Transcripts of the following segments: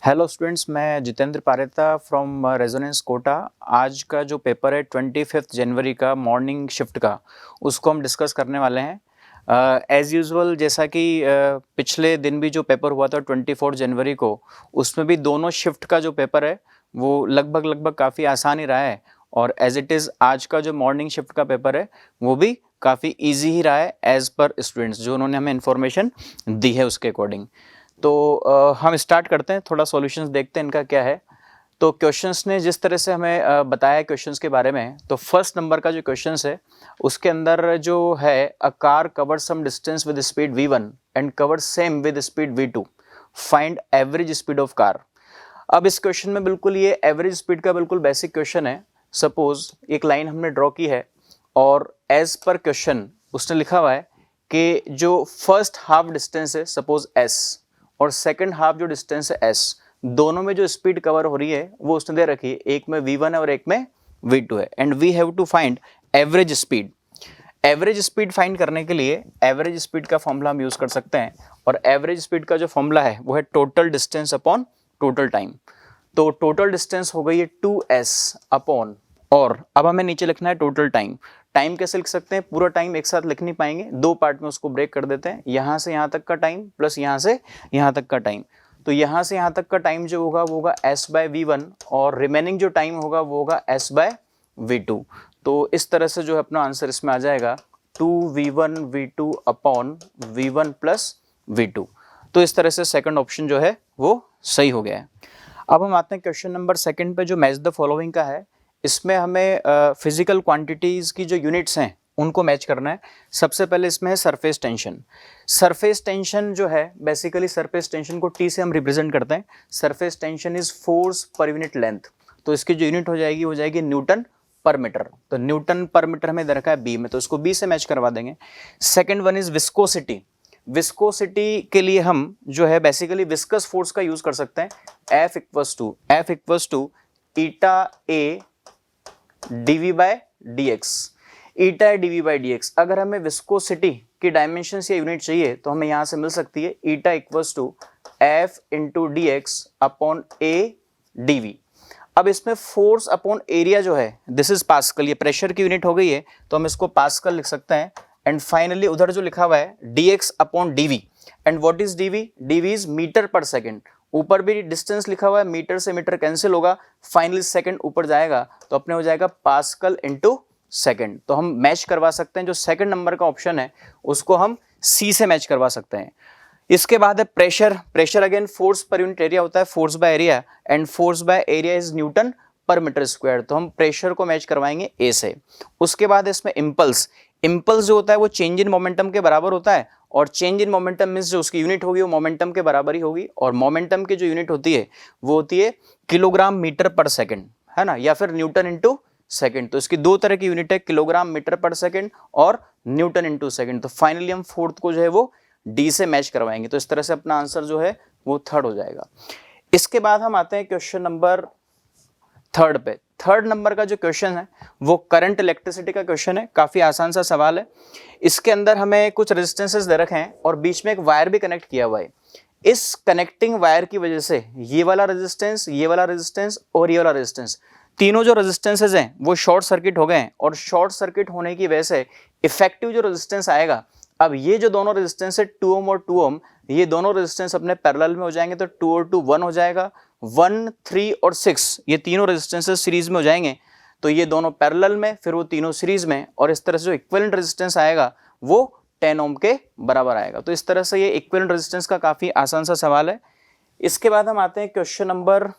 Hello students, मैं Jitendra Pareta from resonance Kota. आज का जो पेपर है 25 जनवरी का मॉर्निंग शिफ्ट का, उसको हम डिस्कस करने वाले हैं। एज़ यूजुअल, जैसा कि पिछले दिन भी जो पेपर हुआ था 24 जनवरी को, उसमें भी दोनों शिफ्ट का जो पेपर है वो लगभग काफ़ी आसान ही रहा है। और एज इट इज़ आज का जो मॉर्निंग शिफ्ट का पेपर है वो भी काफ़ी ईजी ही रहा है एज़ पर स्टूडेंट्स जो उन्होंने हमें इन्फॉर्मेशन दी है उसके अकॉर्डिंग। तो हम स्टार्ट करते हैं, थोड़ा सॉल्यूशंस देखते हैं इनका क्या है। तो क्वेश्चंस ने जिस तरह से हमें बताया क्वेश्चंस के बारे में, तो फर्स्ट नंबर का जो क्वेश्चंस है उसके अंदर जो है, a car cover some distance with speed v1 and cover same with speed v2, find average speed of car. अब इस क्वेश्चन में बिल्कुल ये एवरेज स्पीड का बिल्कुल बेसिक क्वेश्चन है। सपोज एक लाइन हमने ड्रॉ की है और एज पर क्वेश्चन उसने लिखा हुआ है कि जो फर्स्ट हाफ डिस्टेंस है सपोज s और सेकंड हाफ जो डिस्टेंस है s, दोनों में जो स्पीड कवर हो रही है वो उसने दे रखी है, एक में v1 है और एक में v2 है। And we have to find average speed. Average speed फाइंड करने के लिए एवरेज स्पीड का फॉर्मूला हम यूज कर सकते हैं, और एवरेज स्पीड का जो फॉर्मूला है वो है total distance upon total time. तो टोटल डिस्टेंस हो गई है 2s अपॉन, और अब हमें नीचे लिखना है टोटल टाइम। टाइम कैसे लिख सकते हैं, पूरा टाइम एक साथ लिख नहीं पाएंगे, दो पार्ट में उसको ब्रेक कर देते हैं। यहां से यहां तक का टाइम प्लस यहां से यहां तक का टाइम। तो यहां से यहां तक का टाइम जो होगा वो होगा s बाय v1, और रिमेनिंग जो टाइम होगा वो होगा s बाय v2। तो इस तरह से जो है अपना आंसर इसमें आ जाएगा 2v1 v2 upon v1 plus v2। तो इस तरह से सेकंड ऑप्शन जो है वो सही हो गया है। अब हम आते हैं क्वेश्चन नंबर सेकंड पे, जो मैच द फॉलोइंग का है। इसमें हमें फिजिकल क्वांटिटीज़ की जो यूनिट्स हैं उनको मैच करना है। सबसे पहले इसमें है सरफेस टेंशन। सरफेस टेंशन जो है, बेसिकली सरफेस टेंशन को टी से हम रिप्रेजेंट करते हैं। Surface tension is force per unit length, तो इसकी जो यूनिट हो जाएगी न्यूटन पर मीटर। तो न्यूटन पर मीटर हमें दे रखा है बी में, तो इसको बी से मैच करवा देंगे। Second one is viscosity. Viscosity के लिए हम जो है बेसिकली विस्कस फोर्स का यूज कर सकते हैं। F equals to eta A dv by dx। Eta है dv बाय dx। अगर हमें विस्कोसिटी की डायमेंशन या यूनिट चाहिए तो हमें यहां से मिल सकती है eta equals to F into D X upon A dv। अब इसमें फोर्स अपॉन एरिया जो है दिस इज पास्कल, ये प्रेशर की यूनिट हो गई है तो हम इसको पास्कल लिख सकते हैं। एंड फाइनली उधर जो लिखा हुआ है dx upon dv, and what is dv? dv is metre per second. ऊपर भी डिस्टेंस लिखा हुआ है, मीटर से मीटर कैंसिल होगा, फाइनली सेकंड ऊपर जाएगा तो अपने हो जाएगा पास्कल इनटू सेकंड। तो हम मैच करवा सकते हैं, जो सेकंड नंबर का ऑप्शन है उसको हम सी से मैच करवा सकते हैं। इसके बाद है pressure. Pressure again force per unit area होता है, force by area, and force by area is Newton पर मीटर स्क्वायर। तो हम प्रेशर को मैच करवाएंगे ए से। उसके बाद इसमें इंपल्स। इंपल्स जो होता है वो चेंज इन मोमेंटम के बराबर होता है, और चेंज इन मोमेंटम मींस जो उसकी यूनिट होगी वो मोमेंटम के बराबर ही होगी, और मोमेंटम की जो यूनिट होती है वो होती है किलोग्राम मीटर पर सेकंड, है ना, या फिर न्यूटन इंटू सेकंड। तो इसकी दो तरह की यूनिट है, किलोग्राम मीटर पर सेकंड और न्यूटन इंटू सेकंड। तो फाइनली हम फोर्थ को जो है वो डी से मैच करवाएंगे। तो इस तरह से अपना आंसर जो है वो थर्ड हो जाएगा। इसके बाद हम आते हैं क्वेश्चन नंबर थर्ड पे। थर्ड नंबर का जो क्वेश्चन है वो करंट इलेक्ट्रिसिटी का क्वेश्चन है, काफी आसान सा सवाल है। इसके अंदर हमें कुछ रेजिस्टेंसेस दे रखे हैं और बीच में एक वायर भी कनेक्ट किया हुआ है। इस कनेक्टिंग वायर की वजह से ये वाला रेजिस्टेंस, ये वाला रेजिस्टेंस और ये वाला रेजिस्टेंस, तीनों जो रेजिस्टेंसेस हैं वो शॉर्ट सर्किट हो गए हैं, और शॉर्ट सर्किट होने की वजह से इफेक्टिव जो रेजिस्टेंस आएगा, अब ये जो दोनों रेजिस्टेंस है 2 ओम और 2 ओम, ये दोनों रेजिस्टेंस अपने पैरेलल में हो जाएंगे, तो 2 और 2 1 हो जाएगा। 1 3 और 6 ये तीनों रेजिस्टेंसेस सीरीज में हो जाएंगे, तो ये दोनों पैरेलल में, फिर वो तीनों सीरीज में, और इस तरह से जो इक्विवेलेंट रेजिस्टेंस आएगा वो 10 ओम के बराबर आएगा। तो इस तरह से ये इक्विवेलेंट रेजिस्टेंस का काफी आसान सा सवाल है। इसके बाद हम आते हैं क्वेश्चन नंबर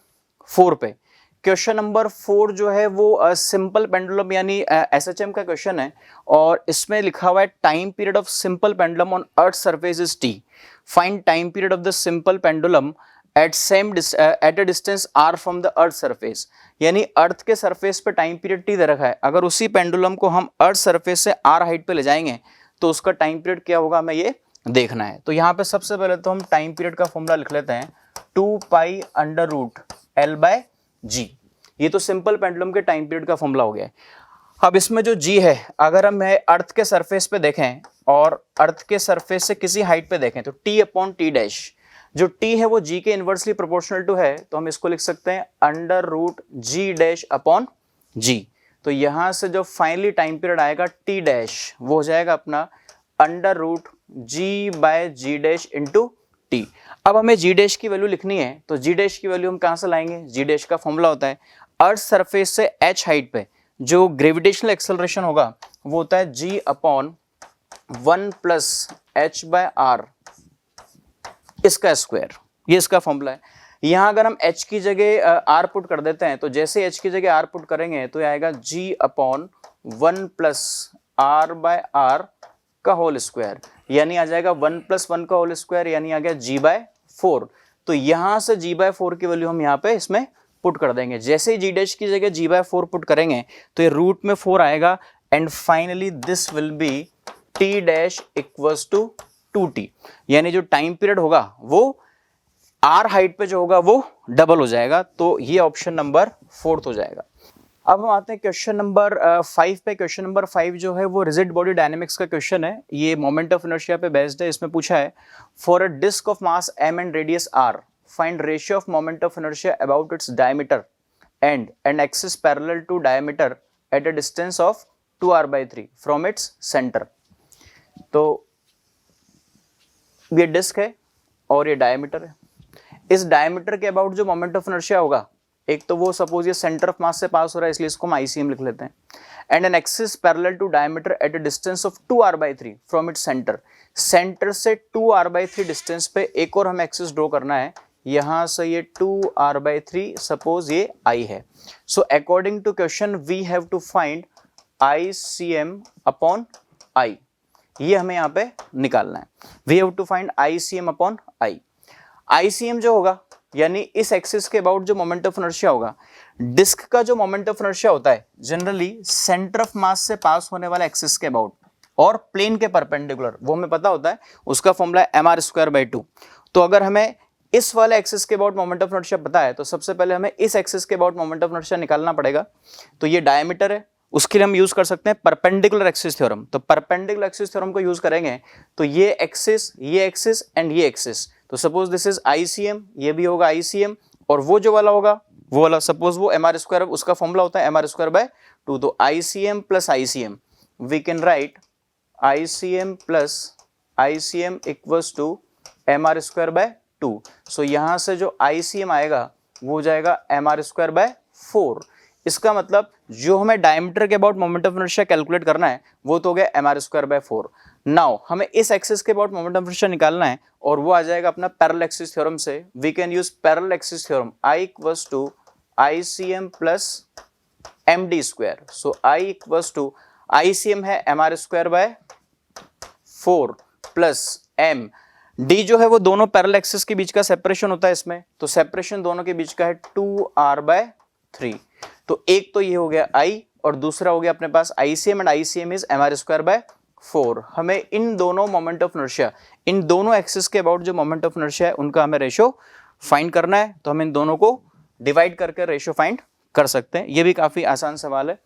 4 पे। क्वेश्चन नंबर 4 जो है वो सिंपल पेंडुलम यानी एसएचएम का क्वेश्चन है, और इसमें लिखा हुआ है time period of simple pendulum on earth surface is T. Find time period of the simple pendulum at a distance R from the earth surface. यानी अर्थ के सरफेस पे टाइम पीरियड टी दे रखा है, अगर उसी पेंडुलम को हम अर्थ surface से आर हाइट पे ले जाएंगे तो उसका टाइम पीरियड क्या होगा हमें ये देखना है। तो यहाँ पे सबसे पहले तो हम टाइम पीरियड का फॉर्मूला लिख लेते हैं, 2 pi under root L by G. ये तो सिंपल पेंडुलम के टाइम पीरियड का फॉर्मूला हो गया है। अब इसमें जो जी है, अगर हम अर्थ के सरफेस पे देखें और अर्थ के सरफेस से किसी हाइट पे देखें तो टी अपॉन टी डैश, जो t है वो g के इनवर्सली प्रोपोर्शनल टू है, तो हम इसको लिख सकते हैं अंडर रूट जी डैश अपॉन g। तो यहां से जो फाइनली टाइम पीरियड आएगा t डैश वो हो जाएगा अपना अंडर रूट जी बाय जी डैश इंटू टी। अब हमें जी डैश की वैल्यू लिखनी है, तो जी डैश की वैल्यू हम कहां से लाएंगे? जी डैश का फॉर्मूला होता है अर्थ सरफेस से h हाइट पे जो ग्रेविटेशनल एक्सेलरेशन होगा वो होता है g upon 1 plus H by R इसका स्क्वायर, ये इसका फॉर्मूला है। यहां अगर हम h की जगह r पुट कर देते हैं, तो जैसे h की जगह r पुट करेंगे तो ये आएगा g upon 1 plus r by r का होल स्क्वायर, यानी आ जाएगा 1 प्लस 1 का होल स्क्वायर, यानी आ गया g बाय 4। तो यहां से g बाय 4 की वैल्यू हम यहाँ पे इसमें पुट कर देंगे। जैसे ही जी डैश की जगह g बाय 4 पुट करेंगे तो ये रूट में 4 आएगा and finally this will be t dash equals to 2t, यानी जो टाइम पीरियड होगा वो r हाइट पे जो होगा वो डबल हो जाएगा। तो ये ऑप्शन नंबर 4 हो जाएगा। अब हम आते हैं क्वेश्चन नंबर 5 पे। क्वेश्चन नंबर 5 जो है वो रिजिड बॉडी डायनेमिक्स का क्वेश्चन है, ये मोमेंट ऑफ इनर्शिया पे बेस्ड है। इसमें पूछा है for a disc of mass m and radius r find ratio of moment of inertia about its diameter and axis parallel to diameter at a distance of 2r/3 from its centre. तो ये disc है और ये diameter है। इस diameter के about जो moment of inertia होगा, एक तो वो सपोज ये सेंटर ऑफ मास से पास हो रहा है इसलिए इसको हम आईसीएम लिख लेते हैं, and an axis parallel to diameter at a distance of 2r/3 from its centre. Centre से 2r/3 डिस्टेंस पे एक और हमें एक्सिस ड्रॉ करना है, यहां से ये 2r/3 सपोज ये I है। So according to question we have to find ICM upon I, ये हमें यहाँ पे निकालना है। We have to find ICM upon I। ICM जो होगा यानी इस एक्सिस के अबाउट जो मोमेंट ऑफ इनर्शिया होगा, डिस्क का जो मोमेंट ऑफ इनर्शिया होता है जनरली सेंटर ऑफ मास से पास होने वाला एक्सिस के अबाउट और प्लेन के परपेंडिकुलर, वो हमें पता होता है, उसका फॉर्मूला है mr²/2। तो अगर हमें इस वाले एक्सिस के अबाउट मोमेंट ऑफ इनर्शिया पता है तो सबसे पहले हमें इस एक्सिस के अबाउट मोमेंट ऑफ इनर्शिया निकालना पड़ेगा। तो ये डायमीटर है, उसके लिए हम यूज कर सकते हैं परपेंडिकुलर एक्सिस थ्योरम। तो परपेंडिकुलर एक्सिस थ्योरम को यूज करेंगे तो ये एक्सिस एंड ये एक्सिस, तो सपोज दिस इज ICM, ये भी होगा ICM, और वो जो वाला होगा वो वाला सपोज वो mr², उसका फॉर्मूला होता है mr²/2। तो ICM plus ICM we can write ICM plus ICM equals to mr²/2। So यहां से जो ICM आएगा वो हो जाएगा mr²/4। इसका मतलब जो हमें डायमीटर के about moment of inertia calculate करना है वो तो हो गया mr²/4। नाउ हमें इस एक्सिस के अबाउट मोमेंट ऑफ इनर्शिया निकालना है और वो आ जाएगा अपना पैरेलल एक्सिस थ्योरम से। We can use parallel axis theorem I equals to ICM plus MD²। So I equals to ICM है mr²/4 प्लस M, D जो है वो दोनों पैरेलल एक्सिस के बीच का सेपरेशन होता है इसमें, तो सेपरेशन दोनों के बीच का है 2r/3। तो एक तो ये हो गया I और दूसरा हो गया अपने पास ICM and ICM is mr²/4। हमें इन दोनों मोमेंट ऑफ इनर्शिया, इन दोनों एक्सिस के अबाउट जो मोमेंट ऑफ इनर्शिया है उनका हमें रेशियो फाइंड करना है। तो हम इन दोनों को डिवाइड करके रेशियो फाइंड कर सकते हैं। ये भी काफी आसान सवाल है।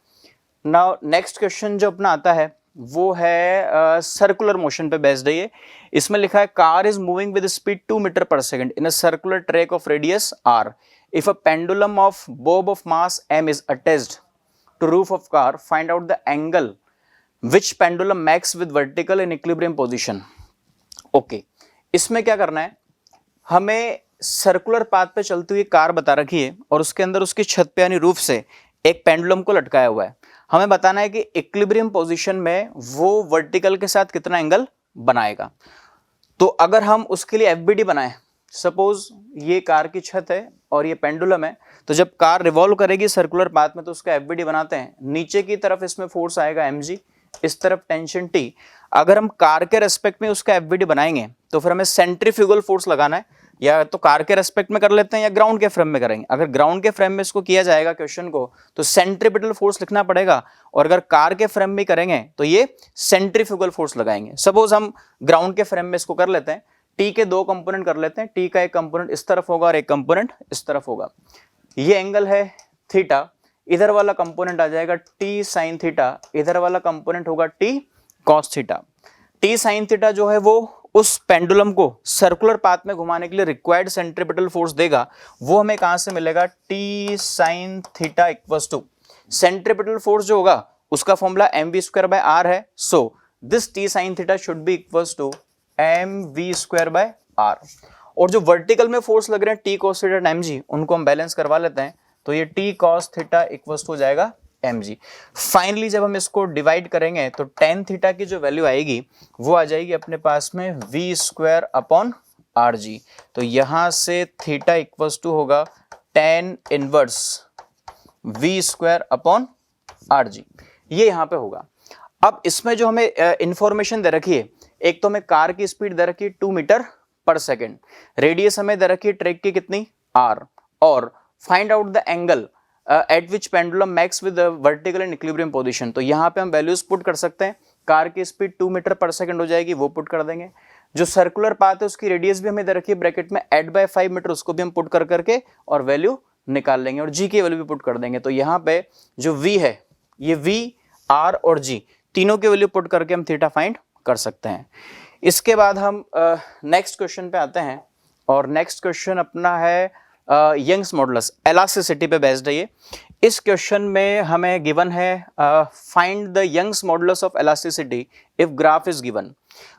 नाउ नेक्स्ट क्वेश्चन जो अपना आता है वो है सर्कुलर मोशन पे बेस्ड है ये। इसमें लिखा है car is moving with speed 2 metre per second in a circular track of radius r if a pendulum of bob of mass m is attached to roof of car, find out the angle which pendulum makes with vertical in equilibrium position। Okay, इसमें क्या करना है, हमें circular path पे चलती हुई car बता रखी है और उसके अंदर उसकी छत पे यानी रूफ से एक पेंडुलम को लटकाया हुआ है। हमें बताना है कि इक्विलिब्रियम पोजीशन में वो वर्टिकल के साथ कितना एंगल बनाएगा। तो अगर हम उसके लिए FBD बनाएं, सपोज ये कार की छत है और ये पेंडुलम है, तो जब कार रिवॉल्व करेगी सर्कुलर पाथ में तो उसका FBD बनाते हैं। नीचे की तरफ इसमें फोर्स आएगा mg, इस तरफ टेंशन T। अगर हम कार के रेस्पेक्ट में उसका FBD बनाएंगे तो फिर हमें सेंट्रीफ्यूगल फोर्स लगाना है, या तो कार के रेस्पेक्ट में कर लेते हैं या ग्राउंड के फ्रेम में करेंगे। अगर ग्राउंड के फ्रेम में इसको किया जाएगा क्वेश्चन को तो सेंट्रीपिटल फोर्स लिखना पड़ेगा, और अगर कार के फ्रेम में करेंगे तो ये सेंट्रीफ्यूगल फोर्स लगाएंगे। सपोज हम ग्राउंड के फ्रेम में इसको कर लेते हैं, टी के दो कंपोनेंट कर लेते हैं। टी का एक कंपोनेंट इस तरफ होगा और एक कंपोनेंट इस तरफ होगा। ये एंगल है थीटा, इधर वाला कंपोनेंट आ जाएगा टी साइन थीटा, इधर वाला कंपोनेंट होगा T cos theta. T sine theta जो है वो उस पेंडुलम को सर्कुलर पाथ में घुमाने के लिए रिक्वायर्ड सेंट्रीपिटल फोर्स देगा, वो हमें कहां से मिलेगा, T sine theta equals to centripetal force जो होगा उसका फॉर्मूला mv²/r है। So this T sine theta should be equals to mv²/r। और जो वर्टिकल में फोर्स लग रहे हैं T cos theta time g, उनको हम बैलेंस करवा लेते हैं, तो ये T cos theta equals to हो जाएगा mg। फाइनली जब हम इसको डिवाइड करेंगे तो टेन थीटा की जो वैल्यू आएगी वो आ जाएगी अपने पास में v²/rg। तो यहां से थीटा इक्वल्स टू होगा tan इनवर्स v²/rg, ये यहां पे होगा। अब इसमें जो हमें इंफॉर्मेशन दे रखी है, एक तो हमें कार की स्पीड दे रखी है 2 मीटर पर सेकेंड, रेडियस हमें दे रखी है ट्रैक की कितनी r, और find out the angle eight which pendulum max with vertical and equilibrium position. तो यहाँ पे हम वैल्यूज पुट कर सकते हैं, कार की स्पीड 2 मीटर पर सेकंड हो जाएगी, वो पुट कर देंगे। जो सर्कुलर पाथ है उसकी रेडियस भी हमें दे रखी है ब्रैकेट में 8/5 मीटर, उसको भी हम पुट कर करके और वैल्यू निकाल लेंगे, और जी की वैल्यू भी पुट कर देंगे। तो यहाँ पे जो v है, ये v, r और g तीनों की वैल्यू पुट करके हम थीटा फाइंड कर सकते हैं। इसके बाद हम नेक्स्ट क्वेश्चन पे आते हैं, और नेक्स्ट क्वेश्चन अपना है यंग्स मॉडुलस, इलास्टिसिटी पे बेस्ड है ये। इस क्वेश्चन में हमें गिवन है find the Young's modulus of elasticity if graph is given.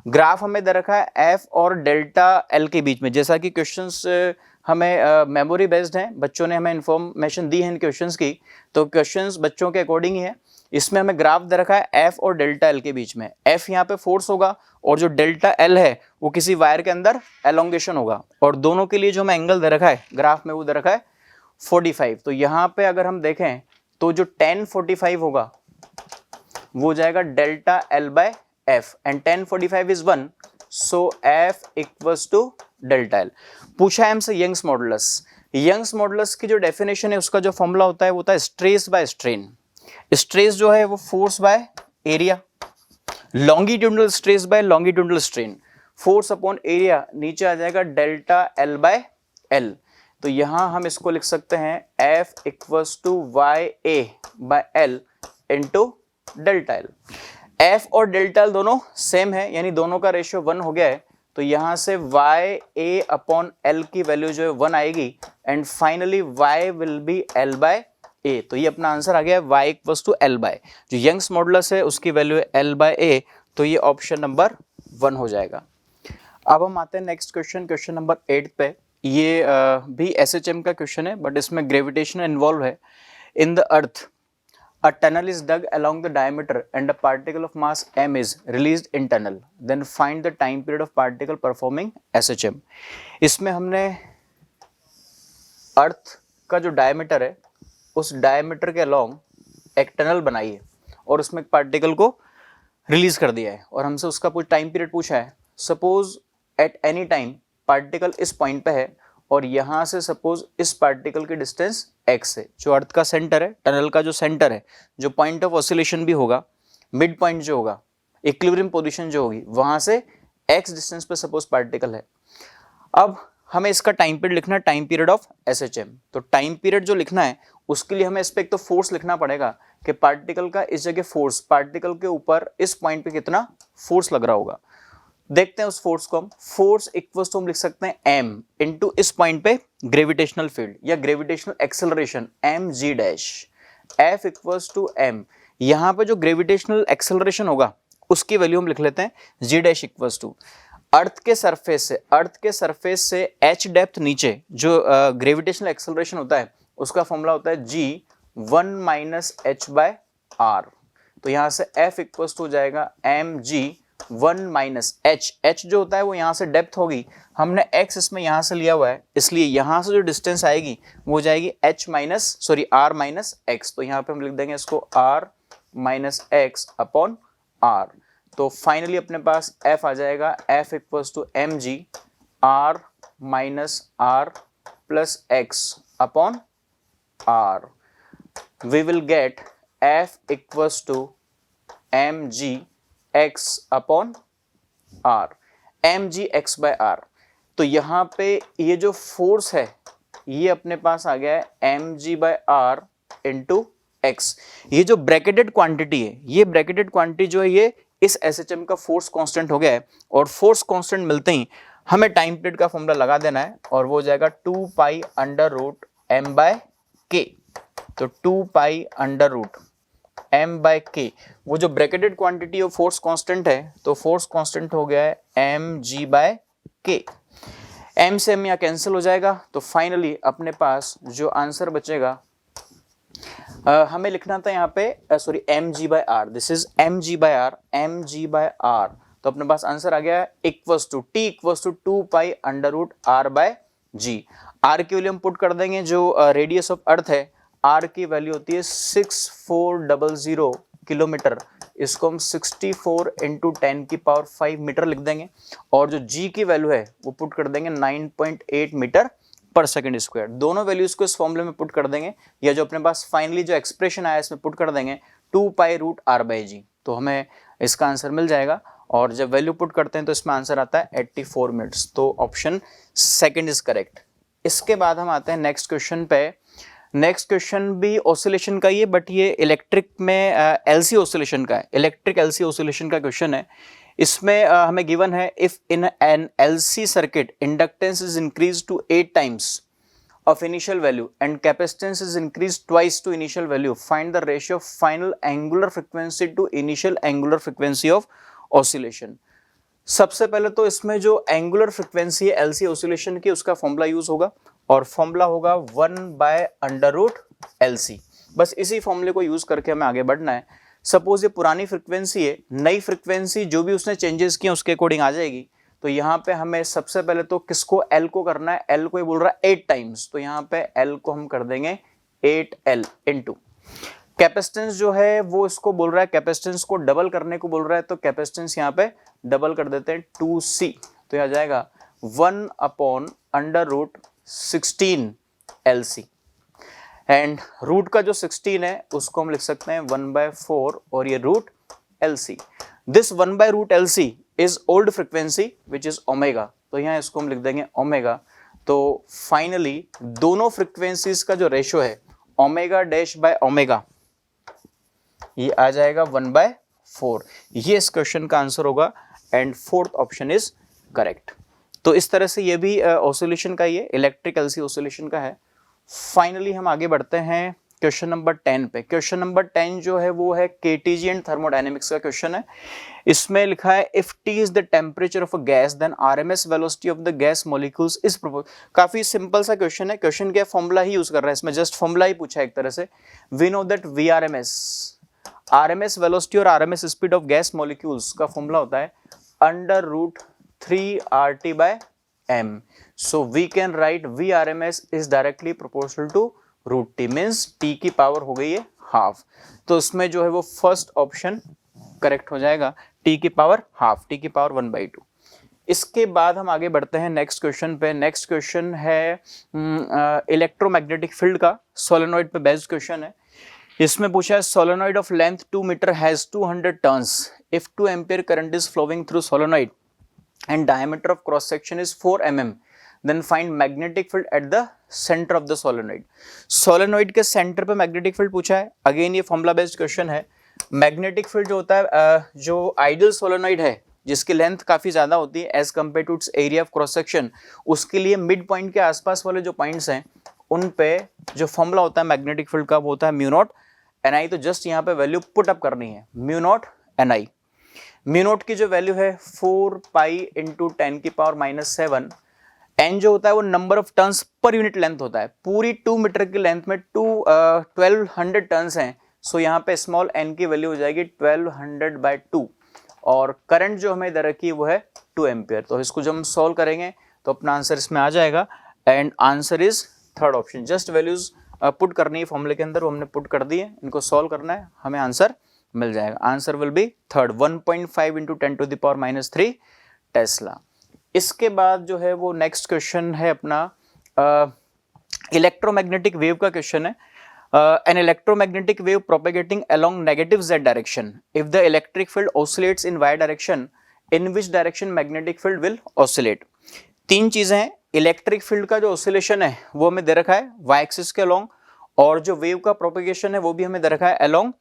Graph हमें दे रखा है एफ और डेल्टा एल के बीच में। जैसा कि क्वेश्चंस हमें मेमोरी बेस्ड हैं, बच्चों ने हमें इंफॉर्मेशन दी है इन क्वेश्चंस की, तो क्वेश्चंस बच्चों के अकॉर्डिंग ही है। इसमें हमें ग्राफ दे रखा है एफ और डेल्टा एल के बीच में। एफ यहाँ पे फोर्स होगा और जो डेल्टा एल है वो किसी वायर के अंदर एलोंगेशन होगा, और दोनों के लिए जो हमें एंगल दे रखा है ग्राफ में वो दे रखा है 45। तो यहाँ पे अगर हम देखें तो जो tan 45 होगा वो जाएगा delta L by F, and tan 45 is 1, so F equals to delta L. पूछा है हमसे यंग्स मॉडुलस। यंग्स मॉडुलस की जो डेफिनेशन है उसका जो फॉर्मूला होता है वो होता है स्ट्रेस बाय स्ट्रेन। स्ट्रेस जो है वो force by area, longitudinal stress by longitudinal strain, force upon area नीचे आ जाएगा डेल्टा एल बाय एल। तो यहां हम इसको लिख सकते हैं F equals to Y A by L into delta L. F और डेल्टा एल दोनों सेम है, यानी दोनों का रेशियो 1 हो गया है। तो यहां से वाई ए अपॉन एल की वैल्यू जो है 1 आएगी, and finally y will be l by A. तो ये अपना आंसर आ गया है y equals to l by, जो यंग्स मॉडुलस है उसकी वैल्यू है l बाय ए। तो ये ऑप्शन नंबर 1 हो जाएगा। अब हम आते हैं नेक्स्ट क्वेश्चन, क्वेश्चन नंबर 8 पे। ये भी SHM का क्वेश्चन है, बट इसमें ग्रेविटेशन इन्वॉल्व है। In the earth a tunnel is dug along the diameter and a particle of mass m is released in tunnel, then find the time period of particle performing SHM। इसमें हमने अर्थ का जो diameter है उस diameter के along एक tunnel बनाई है और उसमें एक पार्टिकल को रिलीज कर दिया है, और हमसे उसका कुछ टाइम पीरियड पूछा है। Suppose at any time particle इस पॉइंट पे है, और यहाँ से सपोज इस पार्टिकल की डिस्टेंस x है, जो अर्थ का सेंटर है, टनल का जो सेंटर है, जो पॉइंट ऑफ ऑसिलेशन भी होगा, मिड पॉइंट जो होगा, इक्विलिब्रियम पोजीशन जो होगी, वहां से x डिस्टेंस पे सपोज पार्टिकल है। अब हमें इसका टाइम पीरियड लिखना है, टाइम पीरियड ऑफ SHM। तो टाइम पीरियड जो लिखना है उसके लिए हमें इस पे एक तो फोर्स लिखना पड़ेगा कि पार्टिकल का इस जगह फोर्स, पार्टिकल के ऊपर इस पॉइंट पे कितना फोर्स लग रहा होगा। देखते हैं उस फोर्स को हम। फोर्स इक्वल्स टू हम लिख सकते हैं m इनटू इस पॉइंट पे ग्रेविटेशनल फील्ड या gravitational acceleration mg dash, f equals to m। यहाँ पे जो ग्रेविटेशनल एक्सेलरेशन होगा उसकी वैल्यू हम लिख लेते हैं g dash equals to earth के सरफेस से h डेप्थ नीचे जो ग्रेविटेशनल एक्सेलरेशन होता है उसका फॉर्मूला होता है g 1 minus h by r। तो यहाँ से f इक्वल्स टू हो जाएगा mg 1 माइनस h जो होता है वो यहाँ से डेप्थ होगी, हमने x इसमें यहाँ से लिया हुआ है, इसलिए यहाँ से जो डिस्टेंस आएगी वो जाएगी r माइनस x। तो यहाँ पे हम लिख देंगे इसको r minus x upon r। तो फाइनली अपने पास f आ जाएगा f equals to mg r minus r plus x upon r। We will get f equals to mg x upon r, mg x by r। तो यहाँ पे ये जो फोर्स है ये अपने पास आ गया है mg by r into x। ये जो ब्रैकेटेड क्वांटिटी है, ये ब्रैकेटेड क्वांटिटी जो है ये इस SHM का फोर्स कांस्टेंट हो गया है, और फोर्स कांस्टेंट मिलते ही हमें टाइम पीरियड का फॉर्मूला लगा देना है, और वो हो जाएगा 2 pi under root m by k। तो 2 pi under root m by k, वो जो bracketed quantity of force constant है, तो फोर्स कांस्टेंट हो गया है mg बाय k। m से m यहाँ कैंसिल हो जाएगा, तो फाइनली अपने पास जो आंसर बचेगा, हमें लिखना था यहाँ पे sorry mg by r, this is mg by r, mg by r। तो अपने पास आंसर आ गया equals to t equals to 2 pi under root r by g। r की वैल्यू हम पुट कर देंगे, जो रेडियस ऑफ अर्थ है r की वैल्यू होती है 6400 किलोमीटर, इसको हम 64 इंटू 10 की पावर 5 मीटर लिख देंगे, और जो g की वैल्यू है वो पुट कर देंगे 9.8 मीटर पर सेकंड स्क्वायर। दोनों वैल्यूज को इस फॉर्मूले में पुट कर देंगे, या जो अपने पास फाइनली जो एक्सप्रेशन आया इसमें पुट कर देंगे 2 पाई रूट r बाई जी, तो हमें इसका आंसर मिल जाएगा। और जब वैल्यू पुट करते हैं तो इसमें आंसर आता है 84 मिनट्स, तो ऑप्शन सेकंड इज करेक्ट। इसके बाद हम आते हैं नेक्स्ट क्वेश्चन पे। नेक्स्ट क्वेश्चन भी ऑसिलेशन का ही है, बट ये इलेक्ट्रिक में LC ऑसिलेशन का है, इलेक्ट्रिक LC ऑसिलेशन का क्वेश्चन है। इसमें हमें गिवन है if in an LC circuit inductance is increase to 8 times of initial value and capacitance is increased twice to initial value, find the ratio of final angular frequency to initial angular frequency of oscillation। सबसे पहले तो इसमें जो angular frequency है LC oscillation की, उसका formula use होगा, और फॉर्मूला होगा 1 बाय अंडर रूट LC। बस इसी फॉर्मूले को यूज करके हमें आगे बढ़ना है। सपोज ये पुरानी फ्रिक्वेंसी है, नई फ्रिक्वेंसी जो भी उसने चेंजेस किए उसके अकॉर्डिंग आ जाएगी। तो यहाँ पे हमें सबसे पहले तो किसको L को करना है, L को ये बोल रहा है 8 टाइम्स, तो यहाँ पे L को हम कर देंगे 8L इंटू कैपेसिटेंस जो है वो इसको बोल रहा है, कैपेसिटेंस को डबल करने को बोल रहा है, तो कैपेसिटेंस यहाँ पे डबल कर देते हैं 2C, तो यह आ जाएगा 1 upon under root 16 LC, and root का जो 16 है उसको हम लिख सकते हैं 1/4, और ये रूट LC। दिस 1/रूट LC is old frequency which is omega, तो यहाँ इसको हम लिख देंगे ओमेगा। तो फाइनली दोनों फ्रिक्वेंसीज का जो रेशियो है ओमेगा डैश बाय ओमेगा, ये आ जाएगा 1/4। ये इस क्वेश्चन का आंसर होगा, and fourth option is correct. तो इस तरह से ये भी ऑसिलेशन का ही है, इलेक्ट्रिक LC ऑसिलेशन का है। फाइनली हम आगे बढ़ते हैं क्वेश्चन नंबर 10 पे। क्वेश्चन नंबर 10 जो है वो है KTG एंड थर्मोडायनेमिक्स का क्वेश्चन है। इसमें लिखा है if T is the temperature of a gas then RMS velocity of the gas molecules is proportional. काफी सिंपल सा क्वेश्चन है, क्वेश्चन क्या फॉर्मूला ही यूज कर रहा है, इसमें जस्ट फॉर्मूला ही पूछा है एक तरह से। We know that RMS velocity और RMS speed of gas molecules का फॉर्मूला होता है under root 3RT/m। So we can write VRMS is directly proportional to root T, means T की पावर हो गई है हाफ। तो इसमें जो है वो फर्स्ट ऑप्शन करेक्ट हो जाएगा, T की पावर हाफ, T की पावर 1/2। इसके बाद हम आगे बढ़ते हैं नेक्स्ट क्वेश्चन पे। नेक्स्ट क्वेश्चन है इलेक्ट्रोमैग्नेटिक फील्ड का, सोलेनॉइड पे बेस्ड क्वेश्चन है। इसमें पूछा है solenoid of length 2 metre has 200 turns if 2 ampere current is flowing through solenoid and diameter of cross section is 4 mm, then find magnetic field at the centre of the solenoid. Solenoid के centre पे magnetic field पूछा है। Again ये formula based question है। Magnetic field जो होता है, जो आइडियल सोलेनॉइड है जिसकी लेंथ काफी ज्यादा होती है as compare to its area of cross section, उसके लिए मिड पॉइंट के आसपास वाले जो पॉइंट्स हैं उन पे जो फॉर्मूला होता है मैग्नेटिक फील्ड का वो होता है म्यू नॉट NI। तो जस्ट यहाँ पे वैल्यू पुट अप करनी है, mu naught NI। Mu naught की जो वैल्यू है 4 पाई इंटू 10 की पावर -7। N जो होता है वो number of turns per unit length होता है। पूरी 2 मीटर की लेंथ में 1200 टर्न्स हैं, सो यहाँ पे स्मॉल n की वैल्यू हो जाएगी 1200/2, और करंट जो हमें इधर रखी है वो है 2 एम्पियर। तो इसको जब हम सॉल्व करेंगे तो अपना आंसर इसमें आ जाएगा, and answer is third option. Just values put करनी है फॉर्मूले के अंदर, वो हमने पुट कर दिए, इनको सॉल्व करना है, हमें आंसर मिल जाएगा। Answer will be third, 1.5 into 10⁻³ Tesla. इसके बाद जो है वो नेक्स्ट क्वेश्चन है अपना इलेक्ट्रोमैग्नेटिक वेव का क्वेश्चन है। An electromagnetic wave propagating along negative z direction. If the electric field oscillates in y direction, in which direction magnetic field will oscillate? तीन चीजें हैं। इलेक्ट्रिक फील्ड का जो ऑसिलेशन है वो हमें दे रखा है y एक्सिस के अलोंग, और जो वेव का प्रोपेगेशन है वो भी हमें दे रखा है अलोंग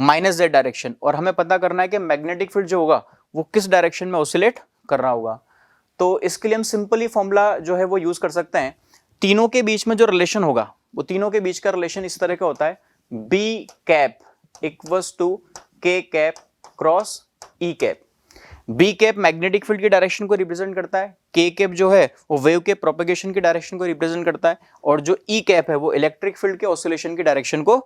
माइनस जेड डायरेक्शन, और हमें पता करना है कि मैग्नेटिक फील्ड जो होगा वो किस डायरेक्शन में ऑसिलेट कर रहा होगा। तो इसके लिए हम सिंपली फॉर्मूला जो है वो यूज कर सकते हैं। तीनों के बीच में जो रिलेशन होगा वो तीनों के बीच का रिलेशन इस तरह का होता है, B cap equals to K cap cross E cap. B cap magnetic field की डायरेक्शन को रिप्रेजेंट करता है, के कैप जो है वो वेव के प्रोपेगेशन की डायरेक्शन को रिप्रेजेंट करता है, और जो ई कैप है वो इलेक्ट्रिक फील्ड के ऑसिलेशन की डायरेक्शन को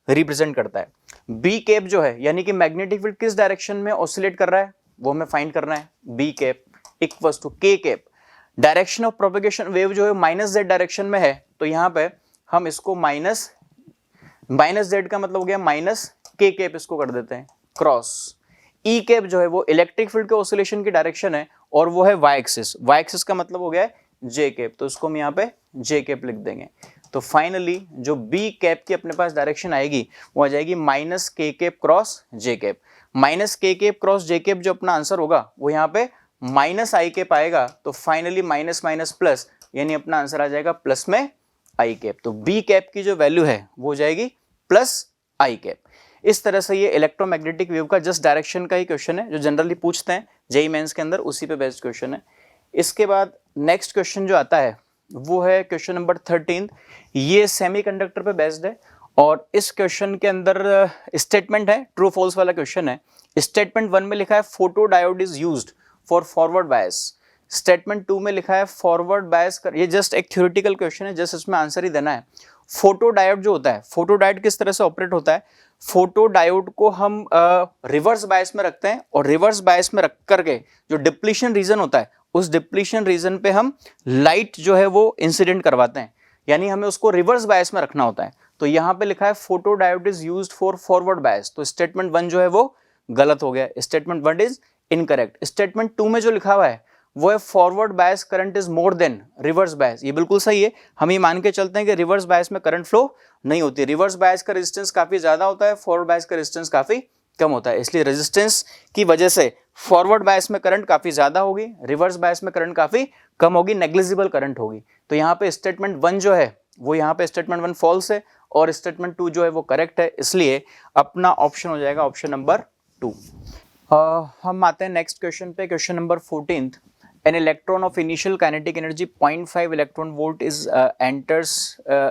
रिप्रेजेंट करता है। बी कैप जो है यानी कि मैग्नेटिक फील्ड किस डायरेक्शन में ऑसिलेट कर रहा है वो हमें फाइंड करना है। B cap equals to K cap, direction of propagation wave जो है माइनस जेड डायरेक्शन में है, तो यहां पे हम इसको माइनस जेड का मतलब हो गया माइनस के कैप, इसको कर देते हैं क्रॉस। ई कैप जो है वो इलेक्ट्रिक फील्ड के ऑसिलेशन की डायरेक्शन है और वो है वाई एक्सिस, वाई एक्सिस का मतलब हो गया है जे कैप, तो इसको हम यहाँ पे जे कैप लिख देंगे। तो फाइनली जो बी कैप की अपने पास डायरेक्शन आएगी वो आ जाएगी माइनस के कैप क्रॉस जे कैप। माइनस के कैप क्रॉस जे कैप जो अपना आंसर होगा वो यहाँ पे माइनस आई कैप आएगा, तो फाइनली माइनस माइनस प्लस यानी अपना आंसर आ जाएगा प्लस में आई कैप। तो बी कैप की जो वैल्यू है वो हो जाएगी प्लस आई कैप। इस तरह से ये इलेक्ट्रोमैग्नेटिक वेव का जस्ट डायरेक्शन का ही क्वेश्चन है जो जनरली पूछते हैं जेईई मेंस के अंदर, उसी पे बेस्ड क्वेश्चन है। इसके बाद नेक्स्ट क्वेश्चन जो आता है वो है क्वेश्चन नंबर 13। ये सेमीकंडक्टर पे बेस्ड है और इस क्वेश्चन के अंदर स्टेटमेंट है, ट्रू फॉल्स वाला क्वेश्चन है। स्टेटमेंट 1 में लिखा है photo diode is used for forward bias. Statement 2 में लिखा है फॉरवर्ड बायस कर, ये जस्ट एक थ्योरेटिकल क्वेश्चन है, जस्ट इसमें आंसर ही देना है। फोटो डायोड जो होता है, फोटो डायोड किस तरह से ऑपरेट होता है, फोटो डायोड को हम रिवर्स बायस में रखते हैं और रिवर्स बायस में रख करके जो डिप्लीशन रीजन होता है उस डिप्लीशन रीजन पे हम लाइट जो है वो इंसिडेंट करवाते हैं, यानी हमें उसको रिवर्स बायस में रखना होता है। तो यहाँ पे लिखा है photo diode is used for forward bias, तो स्टेटमेंट 1 जो है वो गलत हो गया, स्टेटमेंट 1 इज इनकरेक्ट। स्टेटमेंट 2 में जो लिखा हुआ है वो है forward bias current is more than reverse bias, ये बिल्कुल सही है। हम ये मान के चलते हैं कि रिवर्स बायस में करंट फ्लो नहीं होती, रिवर्स बायस का रेजिस्टेंस काफी ज्यादा होता है, फॉरवर्ड बायस का रेजिस्टेंस काफी कम होता है, इसलिए रेजिस्टेंस की वजह से फॉरवर्ड बायस में करंट काफी ज्यादा होगी, रिवर्स बायस में करंट काफी कम होगी, नेग्लिजिबल करंट होगी। तो यहाँ पे स्टेटमेंट 1 जो है वो यहाँ पे स्टेटमेंट 1 फॉल्स है और स्टेटमेंट 2 जो है वो करेक्ट है, इसलिए अपना ऑप्शन हो जाएगा ऑप्शन नंबर 2। हम आते हैं नेक्स्ट क्वेश्चन पे, question number 14। An electron of initial kinetic energy 0.5 electron volt is enters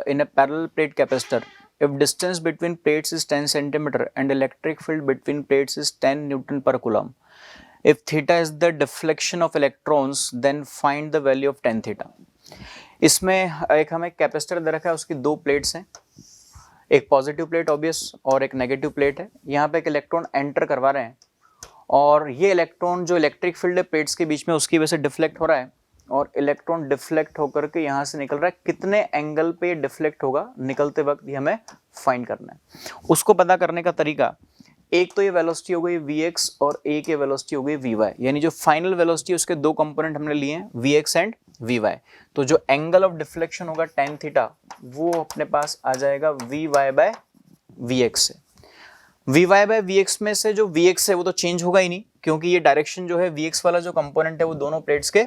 in a parallel plate capacitor if distance between plates is 10 centimeter and electric field between plates is 10 Newton per coulomb. If theta is the deflection of electrons, then find the value of tan theta. इसमें एक हमें capacitor दे रखा है, उसकी दो plates हैं, एक positive plate obvious और एक नेगेटिव प्लेट है। यहाँ पे एक इलेक्ट्रॉन एंटर करवा रहे हैं और ये इलेक्ट्रॉन जो इलेक्ट्रिक फील्ड है प्लेट्स के बीच में उसकी वजह से डिफ्लेक्ट हो रहा है और इलेक्ट्रॉन डिफ्लेक्ट होकर के यहाँ से निकल रहा है। कितने एंगल पे डिफ्लेक्ट होगा निकलते वक्त ये हमें फाइंड करना है। उसको पता करने का तरीका, एक तो ये वेलोसिटी हो गई Vx और एक ये वेलोसिटी हो गई Vy, यानी जो फाइनल वेलोसिटी उसके दो कंपोनेंट हमने लिए हैं Vx एंड Vy। तो जो एंगल ऑफ डिफ्लेक्शन होगा tan थीटा वो अपने पास आ जाएगा Vy बाय Vx से। Vy बाय Vx में से जो Vx है वो तो चेंज होगा ही नहीं, क्योंकि ये डायरेक्शन जो है Vx वाला जो कंपोनेंट है वो दोनों प्लेट्स के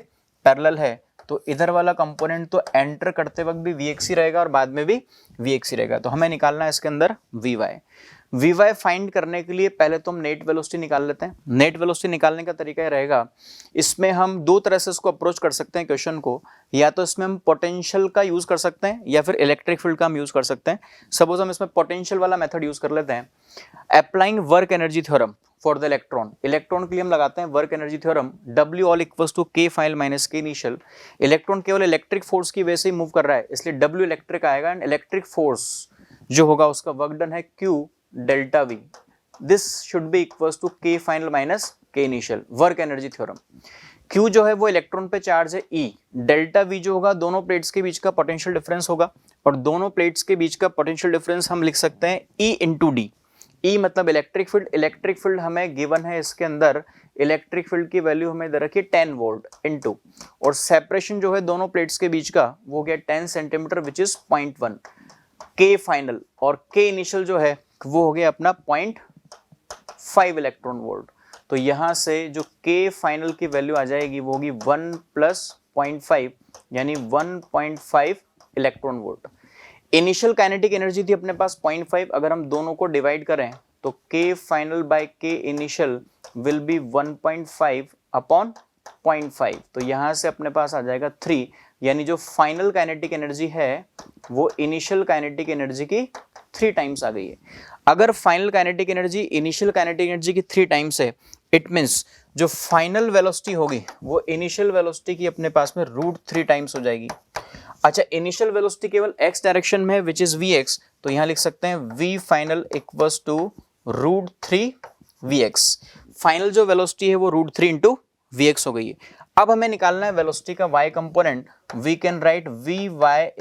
पैरेलल है, तो इधर वाला कंपोनेंट तो एंटर करते वक्त भी Vx ही रहेगा और बाद में भी Vx ही रहेगा। तो हमें निकालना है इसके अंदर Vy फाइंड करने के लिए पहले तो हम नेट वेलोसिटी निकाल लेते हैं। नेट वेलोसिटी निकालने का तरीका ये रहेगा, इसमें हम दो तरह से इसको अप्रोच कर सकते हैं क्वेश्चन को, या तो इसमें हम पोटेंशियल का यूज कर सकते हैं या फिर इलेक्ट्रिक फील्ड का हम यूज कर सकते हैं। सपोज हम इसमें पोटेंशियल वाला मेथड यूज कर लेते हैं। Applying work energy theorem for the electron, electron के लिए हम लगाते हैं work energy theorem, W all equals to K final minus K initial. Electron केवल इलेक्ट्रिक फोर्स की वजह से ही मूव कर रहा है, इसलिए W इलेक्ट्रिक आएगा एंड इलेक्ट्रिक फोर्स जो होगा उसका वर्क डन है Q delta V, this should be equals to K final minus K initial. Work energy theorem, Q जो है वो इलेक्ट्रॉन पे चार्ज है E, डेल्टा V जो होगा दोनों प्लेट्स के बीच का पोटेंशियल डिफरेंस होगा और दोनों प्लेट्स के बीच का पोटेंशियल डिफरेंस हम लिख सकते हैं E इंटू डी। E मतलब इलेक्ट्रिक फील्ड, इलेक्ट्रिक फील्ड हमें गिवन है इसके अंदर, इलेक्ट्रिक फील्ड की वैल्यू हमें दे रखी है 10 वोल्ट इंटू, और सेपरेशन जो है दोनों प्लेट्स के बीच का वो गया 10 centimetre which is 0.1। K final और K इनिशियल जो है वो हो गया अपना 0.5 इलेक्ट्रॉन वोल्ट। तो यहां से जो K फाइनल की वैल्यू आ जाएगी वो होगी 1 प्लस 0.5 यानी 1.5 electron volt. Initial kinetic energy थी अपने पास 0.5, अगर हम दोनों को डिवाइड करें तो K final by K initial will be 1.5 upon 0.5, तो यहां से अपने पास आ जाएगा 3, यानी जो फाइनल काइनेटिक एनर्जी है वो इनिशियल काइनेटिक एनर्जी की 3 टाइम्स आ गई है। अगर final kinetic energy initial kinetic energy की 3 टाइम्स है, इट मींस जो फाइनल वेलोसिटी होगी वो इनिशियल वेलोसिटी की अपने पास में √3 टाइम्स हो जाएगी। अच्छा, इनिशियल वेलोसिटी केवल x डायरेक्शन में है विच इज vx, तो यहां लिख सकते हैं v final equals to √3 vx। Final जो वेलोसिटी है वो √3 इंटू vx हो गई है। अब हमें निकालना है वेलोसिटी का y component, we can write vy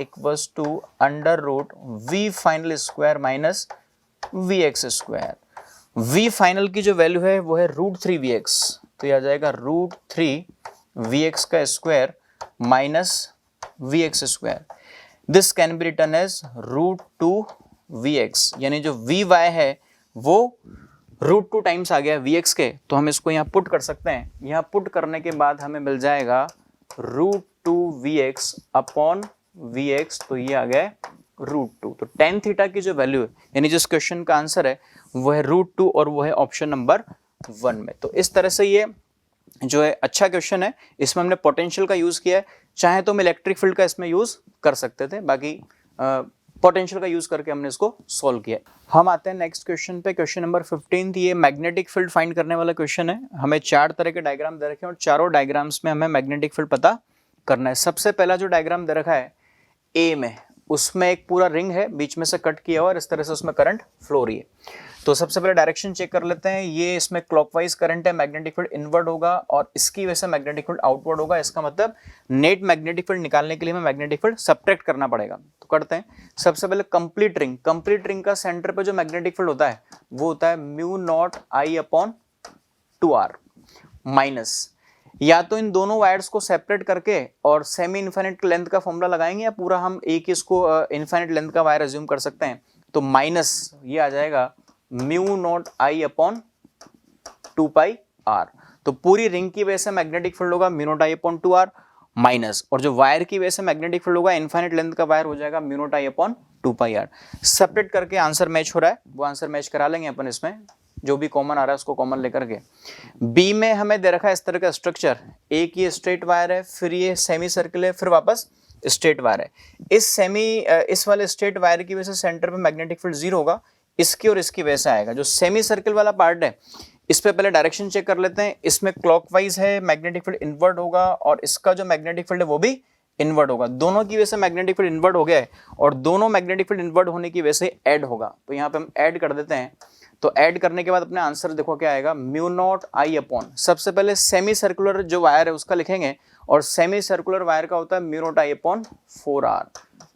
equals to under root v final square minus vx square. v final की जो वैल्यू है वो है √3 vx, तो यह आ जाएगा √3 vx का square minus vx square. This can be written as √2 vx, यानी जो vy है वो √2 टाइम्स आ गया vx के, तो हम इसको यहाँ पुट कर सकते हैं। यहाँ पुट करने के बाद हमें मिल जाएगा √2 vx अपॉन vx, तो ये आ गया √2। तो tan थीटा की जो वैल्यू है, यानी जिस क्वेश्चन का आंसर है वो है √2 और वो है ऑप्शन नंबर 1 में। तो इस तरह से ये जो है अच्छा क्वेश्चन है, इसमें हमने पोटेंशियल का यूज किया है। चाहे तो हम इलेक्ट्रिक फील्ड का इसमें यूज कर सकते थे, बाकी पोटेंशियल का यूज करके हमने इसको सॉल्व किया। हम आते हैं नेक्स्ट क्वेश्चन पे, क्वेश्चन नंबर 15। ये मैग्नेटिक फील्ड फाइंड करने वाला क्वेश्चन है। हमें 4 तरह के डायग्राम दे रखे हैं और चारों डायग्राम्स में हमें मैग्नेटिक फील्ड पता करना है। सबसे पहला जो डायग्राम दे रखा है ए में, उसमें एक पूरा रिंग है, बीच में से कट किया हुआ और इस तरह से उसमें करंट फ्लो रही है। तो सबसे पहले डायरेक्शन चेक कर लेते हैं। ये इसमें क्लॉकवाइज करंट है, मैग्नेटिक फील्ड इनवर्ड होगा और इसकी वजह से मैग्नेटिक फील्ड आउटवर्ड होगा। इसका मतलब नेट मैग्नेटिक फील्ड निकालने के लिए हमें मैग्नेटिक फील्ड सब्ट्रैक्ट करना पड़ेगा। तो करते हैं। सबसे पहले कंप्लीट रिंग का सेंटर पे जो मैग्नेटिक फील्ड होता है वो होता है μ0I/2r माइनस, या तो इन दोनों वायर्स को सेपरेट करके और सेमी इनफाइनाइट लेंथ का फॉर्मूला लगाएंगे, या पूरा हम एक इसको इनफाइनाइट लेंथ का वायर अज्यूम कर सकते हैं। तो माइनस ये आ जाएगा μ0I/2πr। तो पूरी रिंग की वजह से मैग्नेटिक फील्ड होगा μ0I/2r माइनस, और जो वायर की वजह से मैग्नेटिक फील्ड होगा इनफाइनाइट लेंथ का वायर हो जाएगा μ0I/2πr। सेपरेट करके आंसर मैच हो रहा है, वो आंसर मैच करा लेंगे अपन। इसमें जो भी कॉमन आ रहा है उसको कॉमन लेकर के। बी में हमें दे रखा है इस तरह का स्ट्रक्चर, एक ये स्ट्रेट वायर है, फिर ये सेमी सर्किल है, फिर वापस स्ट्रेट वायर है। इस वाले स्ट्रेट वायर की वजह से सेंटर पे मैग्नेटिक फील्ड 0 होगा, इसकी और इसकी वजह से आएगा। जो सेमी सर्किल वाला पार्ट है इस पे पहले डायरेक्शन चेक कर लेते हैं। इसमें क्लॉकवाइज है, मैग्नेटिक फील्ड इनवर्ड होगा और इसका जो मैग्नेटिक फील्ड है वो भी इनवर्ड होगा। दोनों की वजह से मैग्नेटिक फील्ड इनवर्ड हो गया है और दोनों मैग्नेटिक फील्ड इनवर्ड होने की वजह से ऐड होगा। तो यहाँ पे हम ऐड कर देते हैं। तो ऐड करने के बाद अपने आंसर देखो क्या आएगा, μ0I/, सबसे पहले सेमी सर्कुलर जो वायर है उसका लिखेंगे और सेमी सर्कुलर वायर का होता है μ0I/4r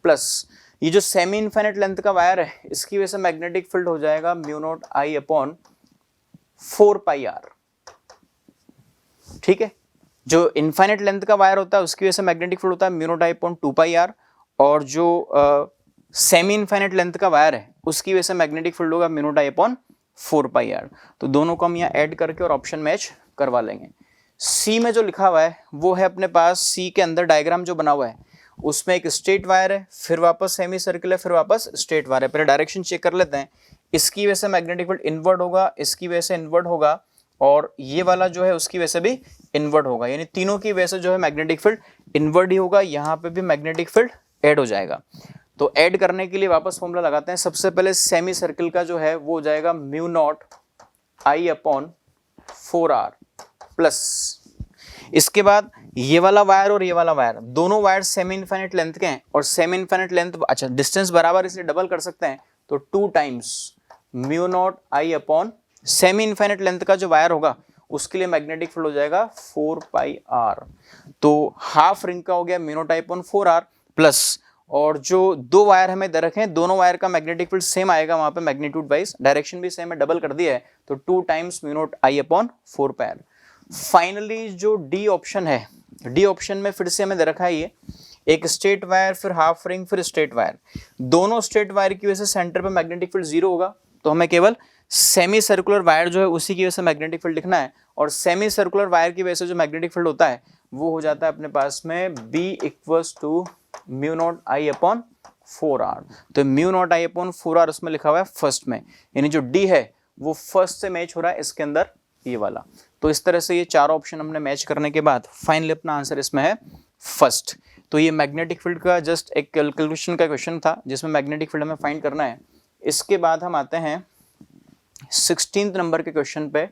प्लस ये जो सेमी इनफाइनाइट लेंथ का वायर है इसकी वजह से मैग्नेटिक फील्ड हो जाएगा μ0I/4πr। ठीक है, जो इनफाइनाइट लेंथ का वायर होता है उसकी वजह से मैग्नेटिक फील्ड होता है μ0I/2πr, और जो सेमी इनफाइनाइट लेंथ का वायर है उसकी वजह से मैग्नेटिक फील्ड होगा μ0I/4πr। तो दोनों को हम यहाँ ऐड करके और ऑप्शन मैच करवा लेंगे। सी में जो लिखा हुआ है वो है अपने पास, सी के अंदर डायग्राम जो बना हुआ है उसमें एक स्ट्रेट वायर है, फिर वापस सेमी सर्किल है, फिर वापस स्ट्रेट वायर है। पहले डायरेक्शन चेक कर लेते हैं। इसकी वजह से मैग्नेटिक फील्ड इनवर्ड होगा, इसकी वजह से इनवर्ड होगा और ये वाला जो है उसकी वजह से भी इनवर्ड होगा, यानी तीनों की वजह से जो है मैग्नेटिक फील्ड इनवर्ड ही होगा। यहाँ पे भी मैग्नेटिक फील्ड ऐड हो जाएगा। तो ऐड करने के लिए वापस फॉर्मूला लगाते हैं। सबसे पहले सेमी सर्किल का जो है वो हो जाएगा μ0I/4r प्लस, इसके बाद ये वाला वायर और ये वाला वायर, दोनों वायर सेमी इनफाइनाइट लेंथ के हैं और सेमी इनफाइनाइट लेंथ, अच्छा डिस्टेंस बराबर इसलिए डबल कर सकते हैं। तो 2 times μ0I/, semi infinite length का जो वायर होगा उसके लिए मैग्नेटिक फील्ड हो जाएगा 4πr। तो हाफ रिंग का हो गया μ0I/4r प्लस, और जो दो वायर हमें दे रखे हैं दोनों वायर का मैग्नेटिक फील्ड सेम आएगा, वहां पे मैग्नीट्यूड वाइज डायरेक्शन भी सेम है, डबल कर दिया है। तो 2 टाइम्स μ0I/4πr। फाइनली जो डी ऑप्शन है, डी ऑप्शन में फिर से हमें दे रखा है ये एक स्ट्रेट वायर, फिर हाफ रिंग, फिर स्ट्रेट वायर। दोनों स्ट्रेट वायर की वजह से सेंटर पे मैग्नेटिक फील्ड 0 होगा, तो हमें केवल सेमी सर्कुलर वायर जो है उसी की वजह से मैग्नेटिक फील्ड लिखना है, और सेमी सर्कुलर वायर की वजह से जो मैग्नेटिक फील्ड होता है वो हो जाता है अपने पास में B = μ0I/4r। तो μ0I/4r उसमें लिखा हुआ है फर्स्ट में, यानी जो D है वो फर्स्ट से मैच हो रहा है इसके अंदर ये वाला। तो इस तरह से ये चारों ऑप्शन हमने मैच करने के बाद फाइनली अपना आंसर इसमें है फर्स्ट। तो ये मैग्नेटिक फील्ड का जस्ट एक कैलकुलेशन का क्वेश्चन था जिसमें मैग्नेटिक फील्ड हमें फाइंड करना है। इसके बाद हम आते हैं 16th नंबर के क्वेश्चन पे।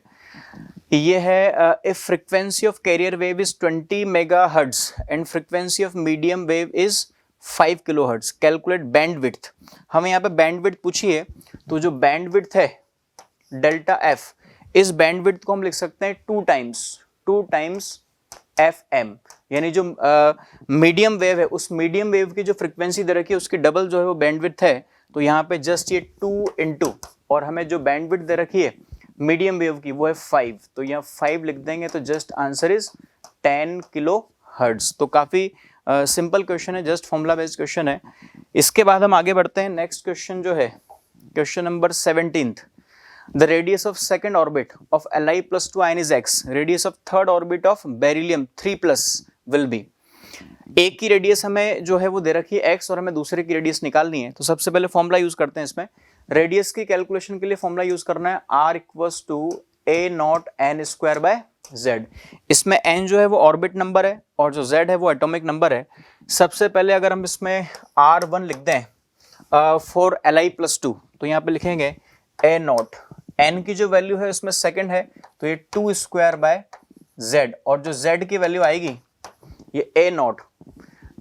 ये है if frequency of carrier wave is 20 megahertz and frequency of medium wave is 5 kilohertz, calculate bandwidth. हमें यहाँ पे बैंडविड्थ पूछी है, तो जो बैंडविड्थ है डेल्टा एफ, इस बैंडविड्थ को हम लिख सकते हैं 2 टाइम्स एफ एम, यानी जो मीडियम वेव है उस मीडियम वेव की जो फ्रीक्वेंसी दे रखी है उसकी डबल जो है वो बैंडविड्थ है। तो यहाँ पे जस्ट ये 2 इंटू और हमें जो बैंडविड्थ दे रखी है मीडियम वेव की वो है 5, तो यहाँ 5 लिख देंगे तो just answer is 10 kilo hertz. तो काफी सिंपल क्वेश्चन है, जस्ट फॉर्मूला बेस्ड क्वेश्चन है। इसके बाद हम आगे बढ़ते हैं। नेक्स्ट क्वेश्चन जो है question number 17th। The radius of second orbit of Li plus 2 ion is x. Radius of third orbit of beryllium 3 plus will be. एक की रेडियस हमें जो है वो दे रखी है x और हमें दूसरे की रेडियस निकालनी है। तो सबसे पहले फॉर्मूला यूज करते हैं इसमें। रेडियस की कैलकुलेशन के लिए फॉर्मूला यूज करना है r equals to a nought n square by z। इसमें n जो है वो ऑर्बिट नंबर है और जो z है वो एटॉमिक नंबर है। सबसे पहले अगर हम इसमें r1 लिख दें फॉर Li plus 2, तो यहाँ पे लिखेंगे a नॉट, n की जो वैल्यू है उसमें सेकंड है तो ये 2 स्क्वायर बाय z, और जो z की वैल्यू आएगी ये a नॉट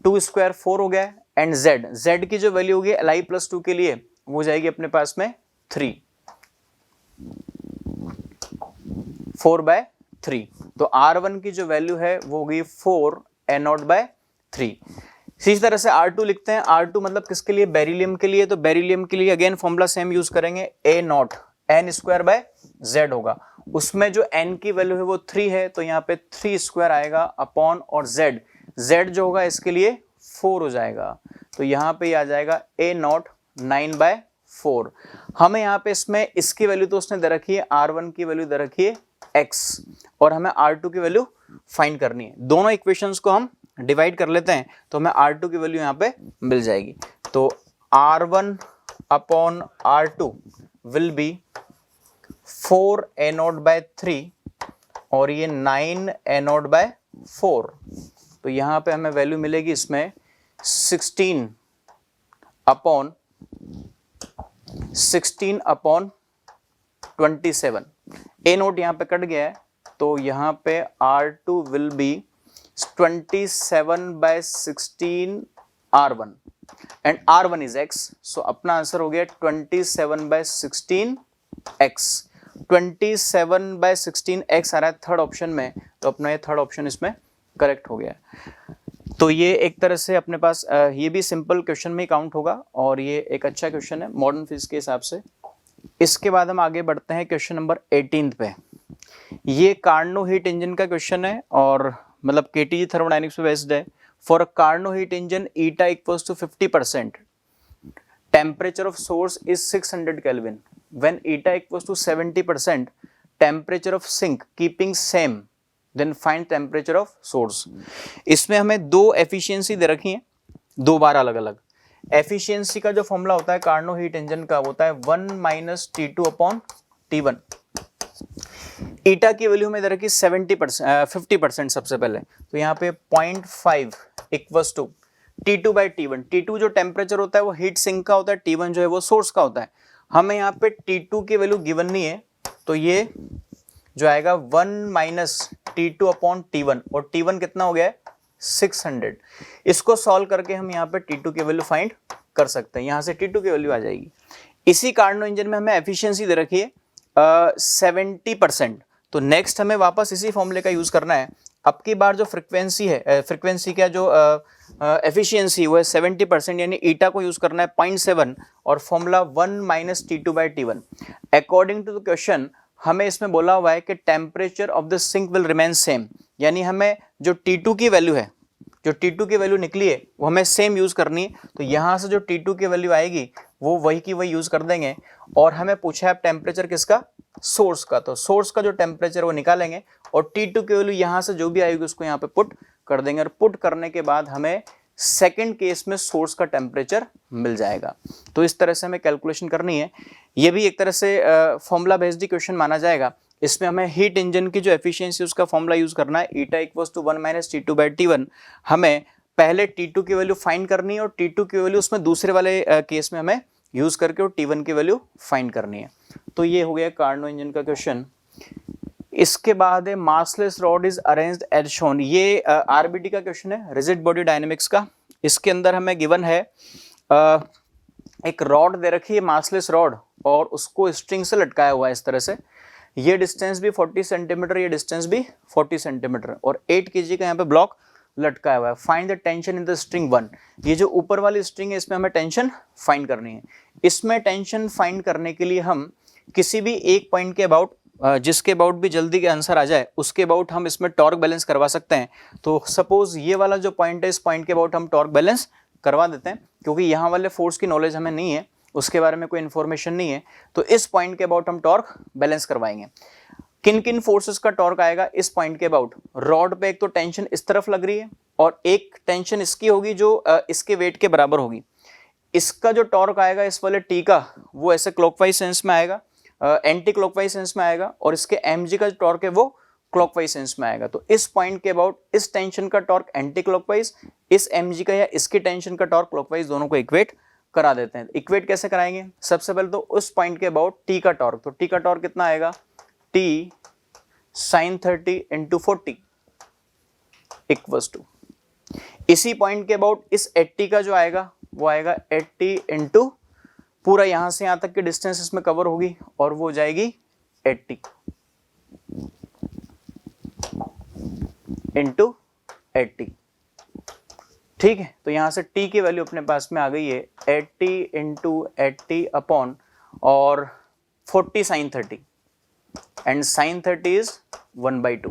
2 स्क्वायर 4 हो गया एंड z की जो वैल्यू होगी Li plus 2 के लिए वो जाएगी अपने पास में 3, 4 बाय 3। तो r1 की जो वैल्यू है वो होगी 4 a नॉट बाय 3। इसी तरह से R2 लिखते हैं। R2 मतलब किसके लिए? बेरिलियम के लिए। तो बेरिलियम के लिए अगेन फॉर्मूला सेम यूज करेंगे, a nought n square by z होगा। उसमें जो n की वैल्यू है वो 3 है तो यहाँ पे 3 स्क्वायर आएगा अपॉन, और z जो होगा इसके लिए 4 हो जाएगा। तो यहाँ पे आ जाएगा a नॉट 9 बाय 4। हमें यहाँ पे इसमें इसकी वैल्यू तो उसने दे रखी है, R1 की वैल्यू दे रखी है x, और हमें R2 की वैल्यू फाइंड करनी है। दोनों इक्वेशंस को हम डिवाइड कर लेते हैं तो हमें R2 की वैल्यू यहाँ पे मिल जाएगी। तो R1 upon R2 will be 4 a nought by 3 और ये 9 a नॉट बाय 4। तो यहाँ पे हमें वैल्यू मिलेगी इसमें 16 अपॉन 27। a नोट यहाँ पे कट गया है तो यहाँ पे R2 will be 27 by 16 R1 and R1 is x। So अपना आंसर हो गया 27 बाय 16 x। 27 बाय 16 x आ रहा है थर्ड ऑप्शन में, तो अपना ये थर्ड ऑप्शन इसमें करेक्ट हो गया। तो ये एक तरह से अपने पास ये भी सिंपल क्वेश्चन में काउंट होगा और ये एक अच्छा क्वेश्चन है मॉडर्न फिजिक्स के हिसाब से। इसके बाद हम आगे बढ़ते हैं क्वेश्चन नंबर 18 पे। ये कार्नो हीट इंजन का क्वेश्चन है और मतलब केटीजी थर्मोडायनेमिक्स पे बेस्ड है। For a Carnot heat engine eta equals to 50%, temperature of source is 600 kelvin. When eta equals to 70%, temperature of sink keeping same, then find temperature of source. इसमें हमें दो efficiency दे रखी है, दो बार अलग अलग। एफिशिएंसी का जो फॉर्मूला होता है कार्नो हीट इंजन का होता है 1 माइनस T2 अपॉन T1। ईटा की वैल्यू में दे रखी 50% सबसे पहले, तो यहाँ पे 0.5 equals to T2 by T1। T2 जो टेम्परेचर होता है वो हीट सिंक का होता है, T1 जो है वो सोर्स का होता है। हमें यहाँ पे T2 की वैल्यू गिवन नहीं है तो ये जो आएगा 1 माइनस T2 अपॉन T1, और T1 कितना हो गया है 600। इसको सॉल्व करके हम यहाँ पे T2 की वैल्यू फाइंड कर सकते हैं, यहाँ से T2 की वैल्यू आ जाएगी। इसी कार्नो इंजन में हमें एफिशिएंसी दे रखी है 70%। तो नेक्स्ट हमें वापस इसी फॉर्मूले का यूज करना है। अब की बार जो फ्रीक्वेंसी है, फ्रीक्वेंसी का जो एफिशिएंसी वो है 70%, यानी ईटा को यूज करना है 0.7 और formula 1 minus T2 by T1। According to the question हमें इसमें बोला हुआ है कि temperature of the sink will remain same, यानी हमें जो T2 की वैल्यू है, जो T2 की वैल्यू निकली है वो हमें सेम यूज करनी है। तो यहाँ से जो T2 की वैल्यू आएगी वो वही की वही यूज कर देंगे, और हमें पूछा है टेम्परेचर किसका, सोर्स का। तो सोर्स का जो टेम्परेचर वो निकालेंगे और T2 की वैल्यू यहाँ से जो भी आएगी उसको यहाँ पे पुट कर देंगे, और पुट करने के बाद हमें सेकंड केस में सोर्स का टेम्परेचर मिल जाएगा। तो इस तरह से हमें कैलकुलेशन करनी है। ये भी एक तरह से फॉर्मूला बेस्ड क्वेश्चन माना जाएगा। इसमें हमें हीट इंजन की जो एफिशिएंसी उसका फॉर्मूला यूज करना है, eta equals to 1 minus T2/T1। हमें पहले T2 की वैल्यू फाइंड करनी है और T2 की वैल्यू उसमें दूसरे वाले केस में हमें यूज करके और T1 की वैल्यू फाइंड करनी है। तो ये हो गया कार्नो इंजन का क्वेश्चन। इसके बाद है massless rod is arranged as shown. ये आरबीटी का क्वेश्चन है, रिजिड बॉडी डायनेमिक्स का। इसके अंदर हमें गिवन है एक रॉड दे रखी है, मासलेस रॉड, और उसको स्ट्रिंग से लटकाया हुआ है इस तरह से। ये डिस्टेंस भी 40 सेंटीमीटर, ये डिस्टेंस भी 40 सेंटीमीटर, और 8 kg का यहाँ पे ब्लॉक लटकाया हुआ है। Find the tension in the string 1। ये जो ऊपर वाली स्ट्रिंग है इसमें हमें टेंशन फाइंड करनी है। इसमें टेंशन फाइंड करने के लिए हम किसी भी एक पॉइंट के अबाउट, जिसके अबाउट भी जल्दी के आंसर आ जाए उसके अबाउट हम इसमें टॉर्क बैलेंस करवा सकते हैं। तो सपोज ये वाला जो पॉइंट है, इस पॉइंट के अबाउट हम टॉर्क बैलेंस करवा देते हैं, क्योंकि यहाँ वाले फोर्स की नॉलेज हमें नहीं है, उसके बारे में कोई इन्फॉर्मेशन नहीं है। तो इस पॉइंट के अबाउट हम टॉर्क बैलेंस करवाएंगे। किन किन फोर्सेस का टॉर्क आएगा इस पॉइंट के अबाउट? रॉड पे एक तो टेंशन इस तरफ लग रही है और एक टेंशन इसकी होगी जो इसके वेट के बराबर होगी। इसका जो टॉर्क आएगा इस वाले टी का, वो ऐसे क्लॉकवाइज सेंस में आएगा, एंटी क्लॉकवाइज सेंस में आएगा, और इसके mg का जो टॉर्क है वो क्लॉकवाइज सेंस में आएगा। तो इस पॉइंट के अबाउट इस टेंशन का टॉर्क एंटी क्लॉकवाइज, इस mg का या इसकी टेंशन का टॉर्क क्लॉकवाइज, दोनों को इक्वेट करा देते हैं। इक्वेट कैसे कराएंगे? सबसे पहले तो उस पॉइंट के अबाउट टी का टॉर्क, तो टी का टॉर्क कितना आएगा? t sin 30 into 40 equals to, इसी पॉइंट के अबाउट इस 80 का जो आएगा वो आएगा 80 इंटू पूरा यहां से यहां तक की डिस्टेंस इसमें कवर होगी, और वो हो जाएगी 80 इंटू 80। ठीक है, तो यहां से t की वैल्यू अपने पास में आ गई है 80 इंटू 80 अपॉन और 40 sin 30, एंड sin 30 इज 1/2।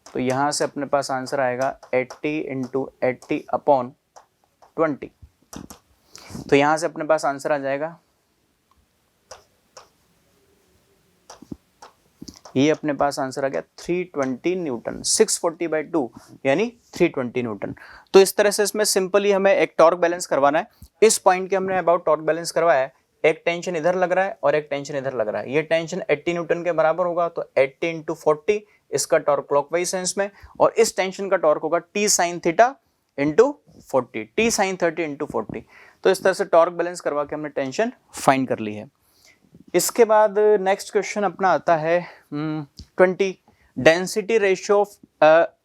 तो यहां से अपने पास आंसर आएगा 80 इंटू 80 अपॉन 20। तो यहां से अपने पास आंसर आ जाएगा, ये अपने पास आंसर आ गया 320 न्यूटन, 640/2 यानी 320 न्यूटन। तो इस तरह से इसमें सिंपली हमें एक टॉर्क बैलेंस करवाना है। इस पॉइंट के हमने अबाउट टॉर्क बैलेंस करवाया है, एक टेंशन इधर लग रहा है और एक टेंशन इधर लग रहा है। ये टेंशन 80 न्यूटन के बराबर होगा, तो 80 इंटू 40 इसका टॉर्क क्लॉकवाइज सेंस में, और इस टेंशन का टॉर्क होगा t sin theta into 40, t sin 30 into 40। तो इस तरह से टॉर्क बैलेंस करवा के हमने टेंशन फाइंड कर ली है। इसके बाद नेक्स्ट क्वेश्चन अपना आता है 20, density ratio of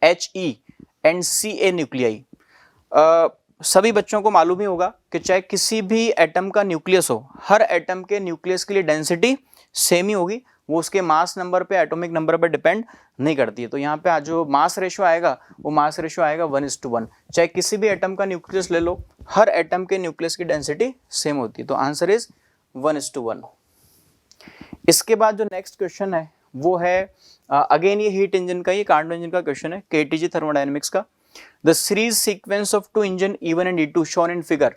He and Ca nuclei. सभी बच्चों को मालूम ही होगा कि चाहे किसी भी एटम का न्यूक्लियस हो, हर एटम के न्यूक्लियस के लिए डेंसिटी सेम ही होगी, वो उसके मास नंबर पे, एटॉमिक नंबर पे डिपेंड नहीं करती है। तो यहाँ पे जो मास रेशियो आएगा वो मास रेशियो आएगा 1:1। चाहे किसी भी एटम का न्यूक्लियस ले लो, हर एटम के न्यूक्लियस की डेंसिटी सेम होती है। तो आंसर इज 1:1। इसके बाद जो नेक्स्ट क्वेश्चन है वो है अगेन ये हीट इंजन का, ये कार्नो इंजन का क्वेश्चन है, केटीजी थर्मोडायनेमिक्स का। The series sequence of two engine E1 and E2 shown in figure.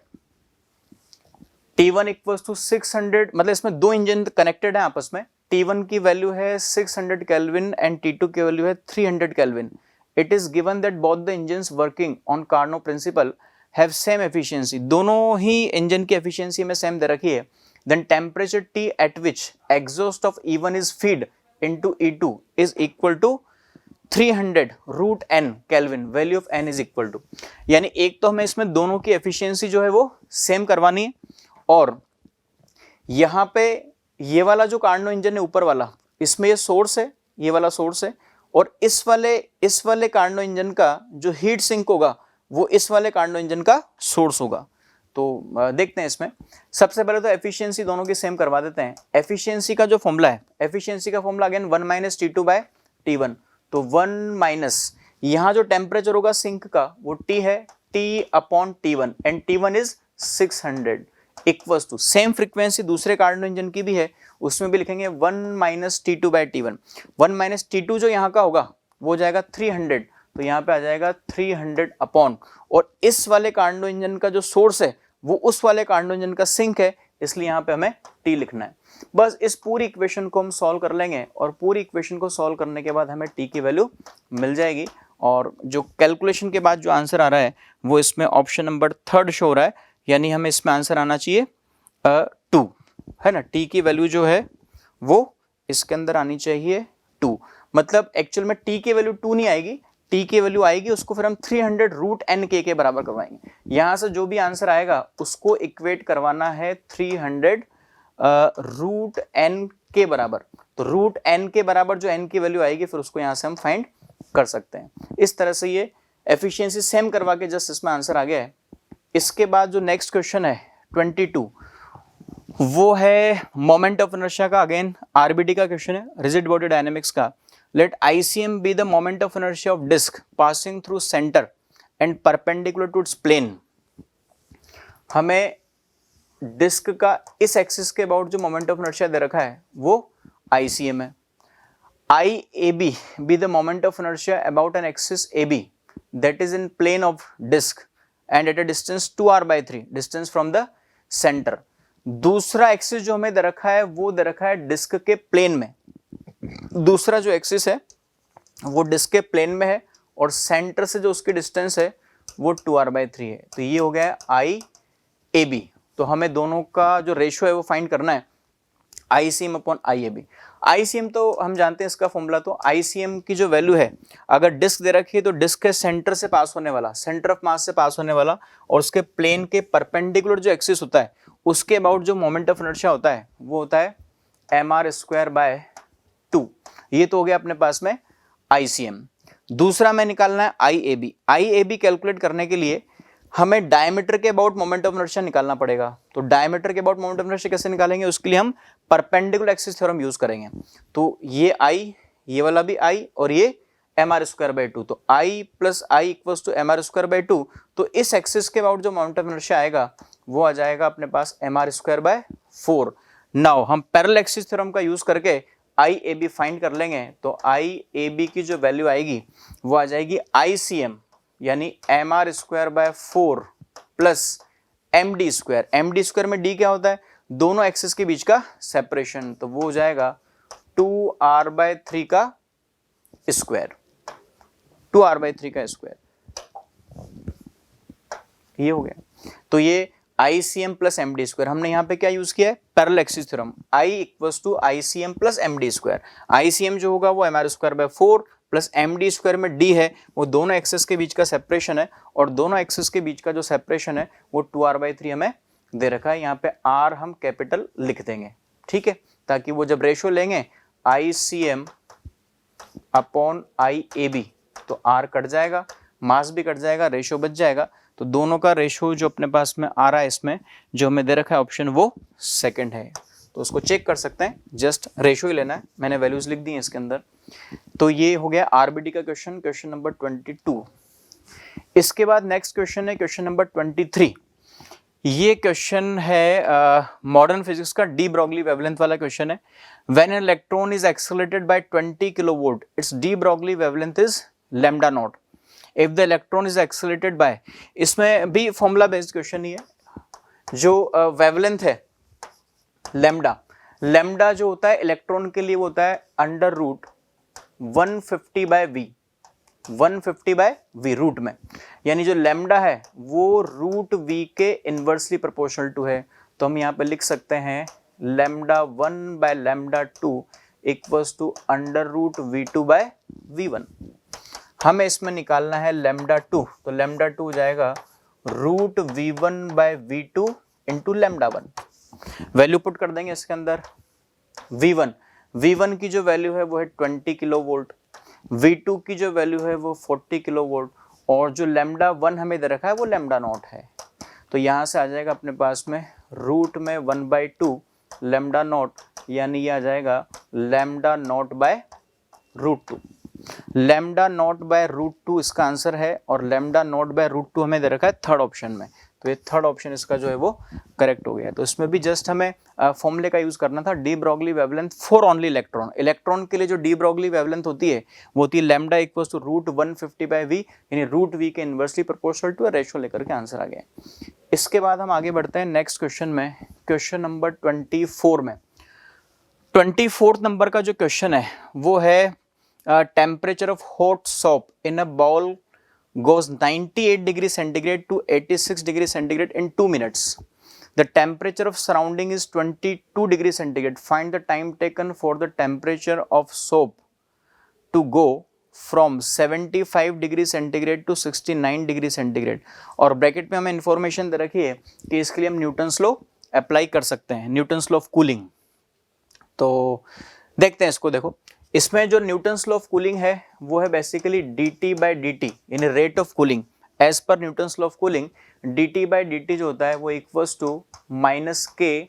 T1 equals to 600, मतलब इसमें दो इंजन कनेक्टेड है आपस में। T1 की वैल्यू है 600 केल्विन एंड T2 की वैल्यू है 300 kelvin. It is given that both the engines working on Carnot principle have same efficiency. दोनों ही इंजन की एफिशिएंसी में सेम दे रखी है। Then temperature T at which exhaust of E1 is feed into E2 is equal to 300 root n Kelvin, value of n is equal to। यानी एक तो हमें इसमें दोनों की एफिशिएंसी जो है वो सेम करवानी है, और यहाँ पे ये वाला जो कार्नो इंजन है ऊपर वाला, इसमें ये सोर्स है, ये वाला सोर्स है, और इस वाले कार्नो इंजन का जो हीट सिंक होगा वो इस वाले कार्नो इंजन का सोर्स होगा। तो देखते हैं इसमें। सबसे पहले तो एफिशिएंसी दोनों की सेम करवा देते हैं। एफिशिएंसी का जो फॉर्मूला है, एफिशिएंसी का फॉर्मूला अगेन 1 माइनस T2/T1। तो 1 माइनस, यहाँ जो टेम्परेचर होगा सिंक का वो T है, T/T1, and T1 is 600 equals to, same frequency दूसरे कार्नो इंजन की भी है, उसमें भी लिखेंगे 1 माइनस T2/T1। 1 माइनस T2 जो यहाँ का होगा वो जाएगा 300, तो यहाँ पे आ जाएगा 300 अपॉन, और इस वाले कार्नो इंजन का जो सोर्स है वो उस वाले कार्नो इंजन का सिंक है, इसलिए यहाँ पे हमें T लिखना है। बस इस पूरी इक्वेशन को हम सॉल्व कर लेंगे, और पूरी इक्वेशन को सॉल्व करने के बाद हमें T की वैल्यू मिल जाएगी, और जो कैलकुलेशन के बाद जो आंसर आ रहा है वो इसमें ऑप्शन नंबर 3 शो हो रहा है, यानी हमें इसमें आंसर आना चाहिए 2, है ना। टी की वैल्यू जो है वो इसके अंदर आनी चाहिए 2, मतलब एक्चुअल में टी की वैल्यू 2 नहीं आएगी, टी की वैल्यू आएगी, उसको फिर हम 300 रूट एन के बराबर करवाएंगे। यहां से जो भी आंसर आएगा उसको इक्वेट करवाना है 300 रूट एन के बराबर। तो रूट एन के बराबर जो एन की वैल्यू आएगी फिर उसको यहां से हम फाइंड कर सकते हैं। इस तरह से ये एफिशिएंसी सेम करवा के जस्ट इसमें आंसर आ गया है। इसके बाद जो नेक्स्ट क्वेश्चन है 22, वो है मोमेंट ऑफ इनर्शिया का, अगेन आरबीडी का क्वेश्चन है, रिजिड बॉडी डायनेमिक्स का। Let ICM be the moment of inertia of disc passing through centre and perpendicular to its plane. हमें डिस्क का इस एक्सिस के अबाउट जो मोमेंट ऑफ इनर्शिया दे रखा है वो आईसीएम है। IAB be the moment of inertia about an axis AB that is in plane of disk and at a distance 2r/3 distance from the center। दूसरा axis जो हमें दे रखा है वो दे रखा है डिस्क के प्लेन में, दूसरा जो एक्सिस है वो डिस्क के प्लेन में है और सेंटर से जो उसकी डिस्टेंस है वो 2r/3 है। तो ये हो गया IAB। तो हमें दोनों का जो रेशियो है वो फाइंड करना है ICM अपॉन IAB। ICM तो हम जानते हैं इसका फॉर्मूला, तो ICM की जो वैल्यू है, अगर डिस्क दे रखी है तो डिस्क के सेंटर से पास होने वाला, सेंटर ऑफ मास से पास होने वाला और उसके प्लेन के परपेंडिकुलर जो एक्सिस होता है उसके अबाउट जो मोमेंट ऑफ इनर्शिया होता है वो होता है mr²/2। ये तो हो गया अपने पास में ICM। दूसरा में निकालना है IAB। IAB कैलकुलेट करने के लिए हमें डायमीटर के अबाउट मोमेंट ऑफ इनर्शिया निकालना पड़ेगा। तो डायमीटर के अबाउट मोमेंट ऑफ इनर्शिया कैसे निकालेंगे, उसके लिए हम परपेंडिकुलर एक्सिस थ्योरम यूज करेंगे। तो ये I, ये वाला भी I और ये mr²/2। तो I + I = mr²/2। तो इस एक्सिस के अबाउट जो मोमेंट ऑफ इनर्शिया आएगा वो आ जाएगा अपने पास mr²/4। नाउ हम पैरेलल एक्सिस थ्योरम का यूज करके IAB फाइंड कर लेंगे। तो IAB की जो वैल्यू आएगी वो आ जाएगी ICM यानी mr²/4 प्लस md²। md² में d क्या होता है, दोनों एक्सिस के बीच का सेपरेशन, तो वो हो जाएगा 2r/3 का स्क्वायर, 2r/3 का स्क्वायर। ये हो गया। तो ये ICM प्लस md²। हमने यहाँ पे क्या यूज किया है, parallel axis theorem. I = ICM plus md²। ICM जो होगा वो mr²/4 प्लस md² में d है, वो दोनों एक्सिस के बीच का सेपरेशन है और दोनों एक्सिस के बीच का जो सेपरेशन है वो 2r/3 हमें दे रखा है। यहाँ पे r हम कैपिटल लिख देंगे, ठीक है, ताकि वो जब रेशियो लेंगे ICM अपॉन IAB तो r कट जाएगा, मास भी कट जाएगा, रेशियो बच जाएगा। तो दोनों का रेशियो जो अपने पास में आ रहा है इसमें जो हमें दे रखा है ऑप्शन वो सेकंड है। तो उसको चेक कर सकते हैं, जस्ट रेशियो ही लेना है, मैंने वैल्यूज लिख दी हैं इसके अंदर। तो ये हो गया आरबीडी का क्वेश्चन, क्वेश्चन नंबर 22। इसके बाद नेक्स्ट क्वेश्चन है क्वेश्चन नंबर 23। ये क्वेश्चन है मॉडर्न फिजिक्स का डी ब्रॉगली वेवलेंथ वाला क्वेश्चन है। When an electron is accelerated by 20 kilovolt its de Broglie wavelength is λ0 if the electron is accelerated by, इसमें भी फॉर्मूला बेस्ड क्वेश्चन ही है। जो वेवलेंथ है लैम्डा जो होता है इलेक्ट्रॉन के लिए वो होता है √150/v, 150/v रूट में, यानी जो लैम्डा है वो √v के इनवर्सली प्रोपोर्शनल टू है। तो हम यहाँ पे लिख सकते हैं λ1/λ2 = √v2/v1। हमें इसमें निकालना है λ2, तो λ2 हो जाएगा √v1/v2 × λ1। वैल्यू पुट कर देंगे इसके अंदर। V1 की जो वैल्यू है वो है 20 किलोवोल्ट, V2 की जो वैल्यू है वो 40 किलोवोल्ट और जो λ1 हमें दे रखा है वो λ0 है। तो यहाँ से आ जाएगा अपने पास में रूट में 1/2 λ0, यानी ये आ जाएगा λ0/√2। λ0/√2 इसका आंसर है और λ0/√2 हमें दे रखा है थर्ड ऑप्शन में। तो ये थर्ड ऑप्शन इसका जो है वो करेक्ट हो गया। तो इसमें भी जस्ट हमें फॉर्मूले का यूज करना था, D Broglie wavelength for only electron. Electron के लिए जो डी ब्रॉगली वेवलेंथ होती है वो होती है λ = √150/v, यानी √v के इनवर्सली प्रोपोर्शनल टू रेशियो लेकर के आंसर आ गया। इसके बाद हम आगे बढ़ते हैं नेक्स्ट क्वेश्चन में, क्वेश्चन नंबर 24 में। 24 नंबर का जो क्वेश्चन है वो है temperature of hot soap in a bowl goes 98 degree centigrade to 86 degree centigrade in 2 minutes. The temperature of surrounding is 22 degree centigrade. Find the time taken for the temperature of soap to go from 75 degree centigrade to 69 degree centigrade. और bracket में हमें information दे रखी है कि इसके लिए हम Newton's law apply कर सकते हैं, न्यूटन्स लॉ ऑफ कूलिंग. तो देखते हैं इसको. देखो इसमें जो न्यूटन्स लॉ ऑफ कूलिंग है वो है बेसिकली dt बाई dt यानी rate of cooling. As per Newton's law of cooling dt by dt जो होता है वो equals to minus K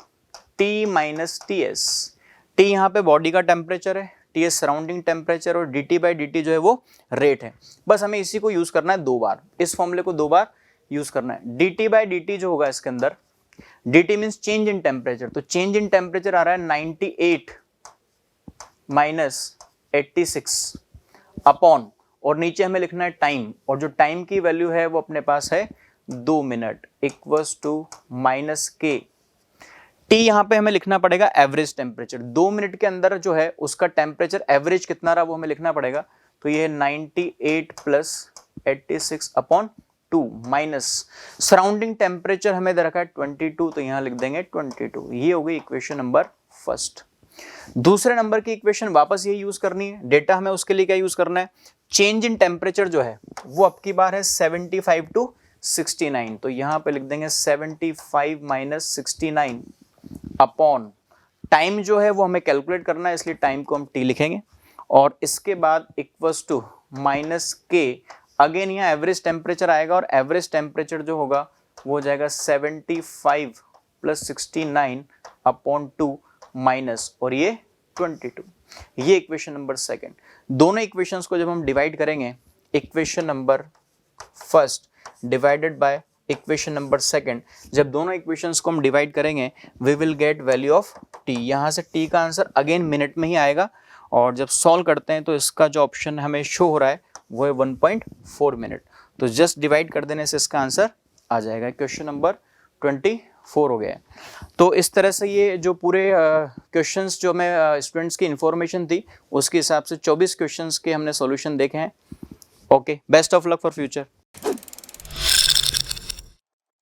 T minus T S. T यहाँ पे बॉडी का टेम्परेचर है, टी एस सराउंडिंग टेम्परेचर और dt बाई dt जो है वो रेट है. बस हमें इसी को यूज करना है दो बार, इस फॉर्मूले को दो बार यूज करना है. dt बाई dt जो होगा इसके अंदर, dt means change in temperature, तो चेंज इन टेम्परेचर आ रहा है 98 माइनस 86 अपॉन, और नीचे हमें लिखना है टाइम, और जो टाइम की वैल्यू है वो अपने पास है 2 minute, equals to minus K T. यहां पे हमें लिखना पड़ेगा एवरेज टेम्परेचर. 2 मिनट के अंदर जो है उसका टेम्परेचर एवरेज कितना रहा वो हमें लिखना पड़ेगा. तो ये 98 plus 86 upon 2 minus surrounding temperature हमें दे रखा है 22, तो यहां लिख देंगे 22. ये हो गई इक्वेशन नंबर फर्स्ट. दूसरे नंबर की इक्वेशन वापस ये यूज करनी है. डेटा हमें उसके लिए क्या यूज करना है, चेंज इन टेम्परेचर जो है वो अब की बार है 75 टू 69, तो यहां पे लिख देंगे 75 माइनस 69 अपॉन टाइम जो है वो हमें कैलकुलेट करना है, इसलिए टाइम को हम टी लिखेंगे, और इसके बाद इक्वल्स टू माइनस के, अगेन यहाँ एवरेज टेम्परेचर आएगा, और एवरेज टेम्परेचर जो होगा वो हो जाएगा 75 प्लस 69 अपॉन 2 माइनस, और ये 22. ये इक्वेशन नंबर सेकंड. दोनों इक्वेशंस को जब हम डिवाइड करेंगे, equation number first divided by equation number second, जब दोनों इक्वेशंस को हम डिवाइड करेंगे we will get value of T. यहाँ से टी का आंसर अगेन मिनट में ही आएगा, और जब सॉल्व करते हैं तो इसका जो ऑप्शन हमें शो हो रहा है वो है 1.4 मिनट. तो जस्ट डिवाइड कर देने से इसका आंसर आ जाएगा. क्वेश्चन नंबर 24 हो गया. तो इस तरह से ये जो पूरे क्वेश्चंस जो हमें स्टूडेंट्स की इंफॉर्मेशन थी उसके हिसाब से 24 क्वेश्चंस के हमने सॉल्यूशन देखे हैं. Okay, best of luck for future.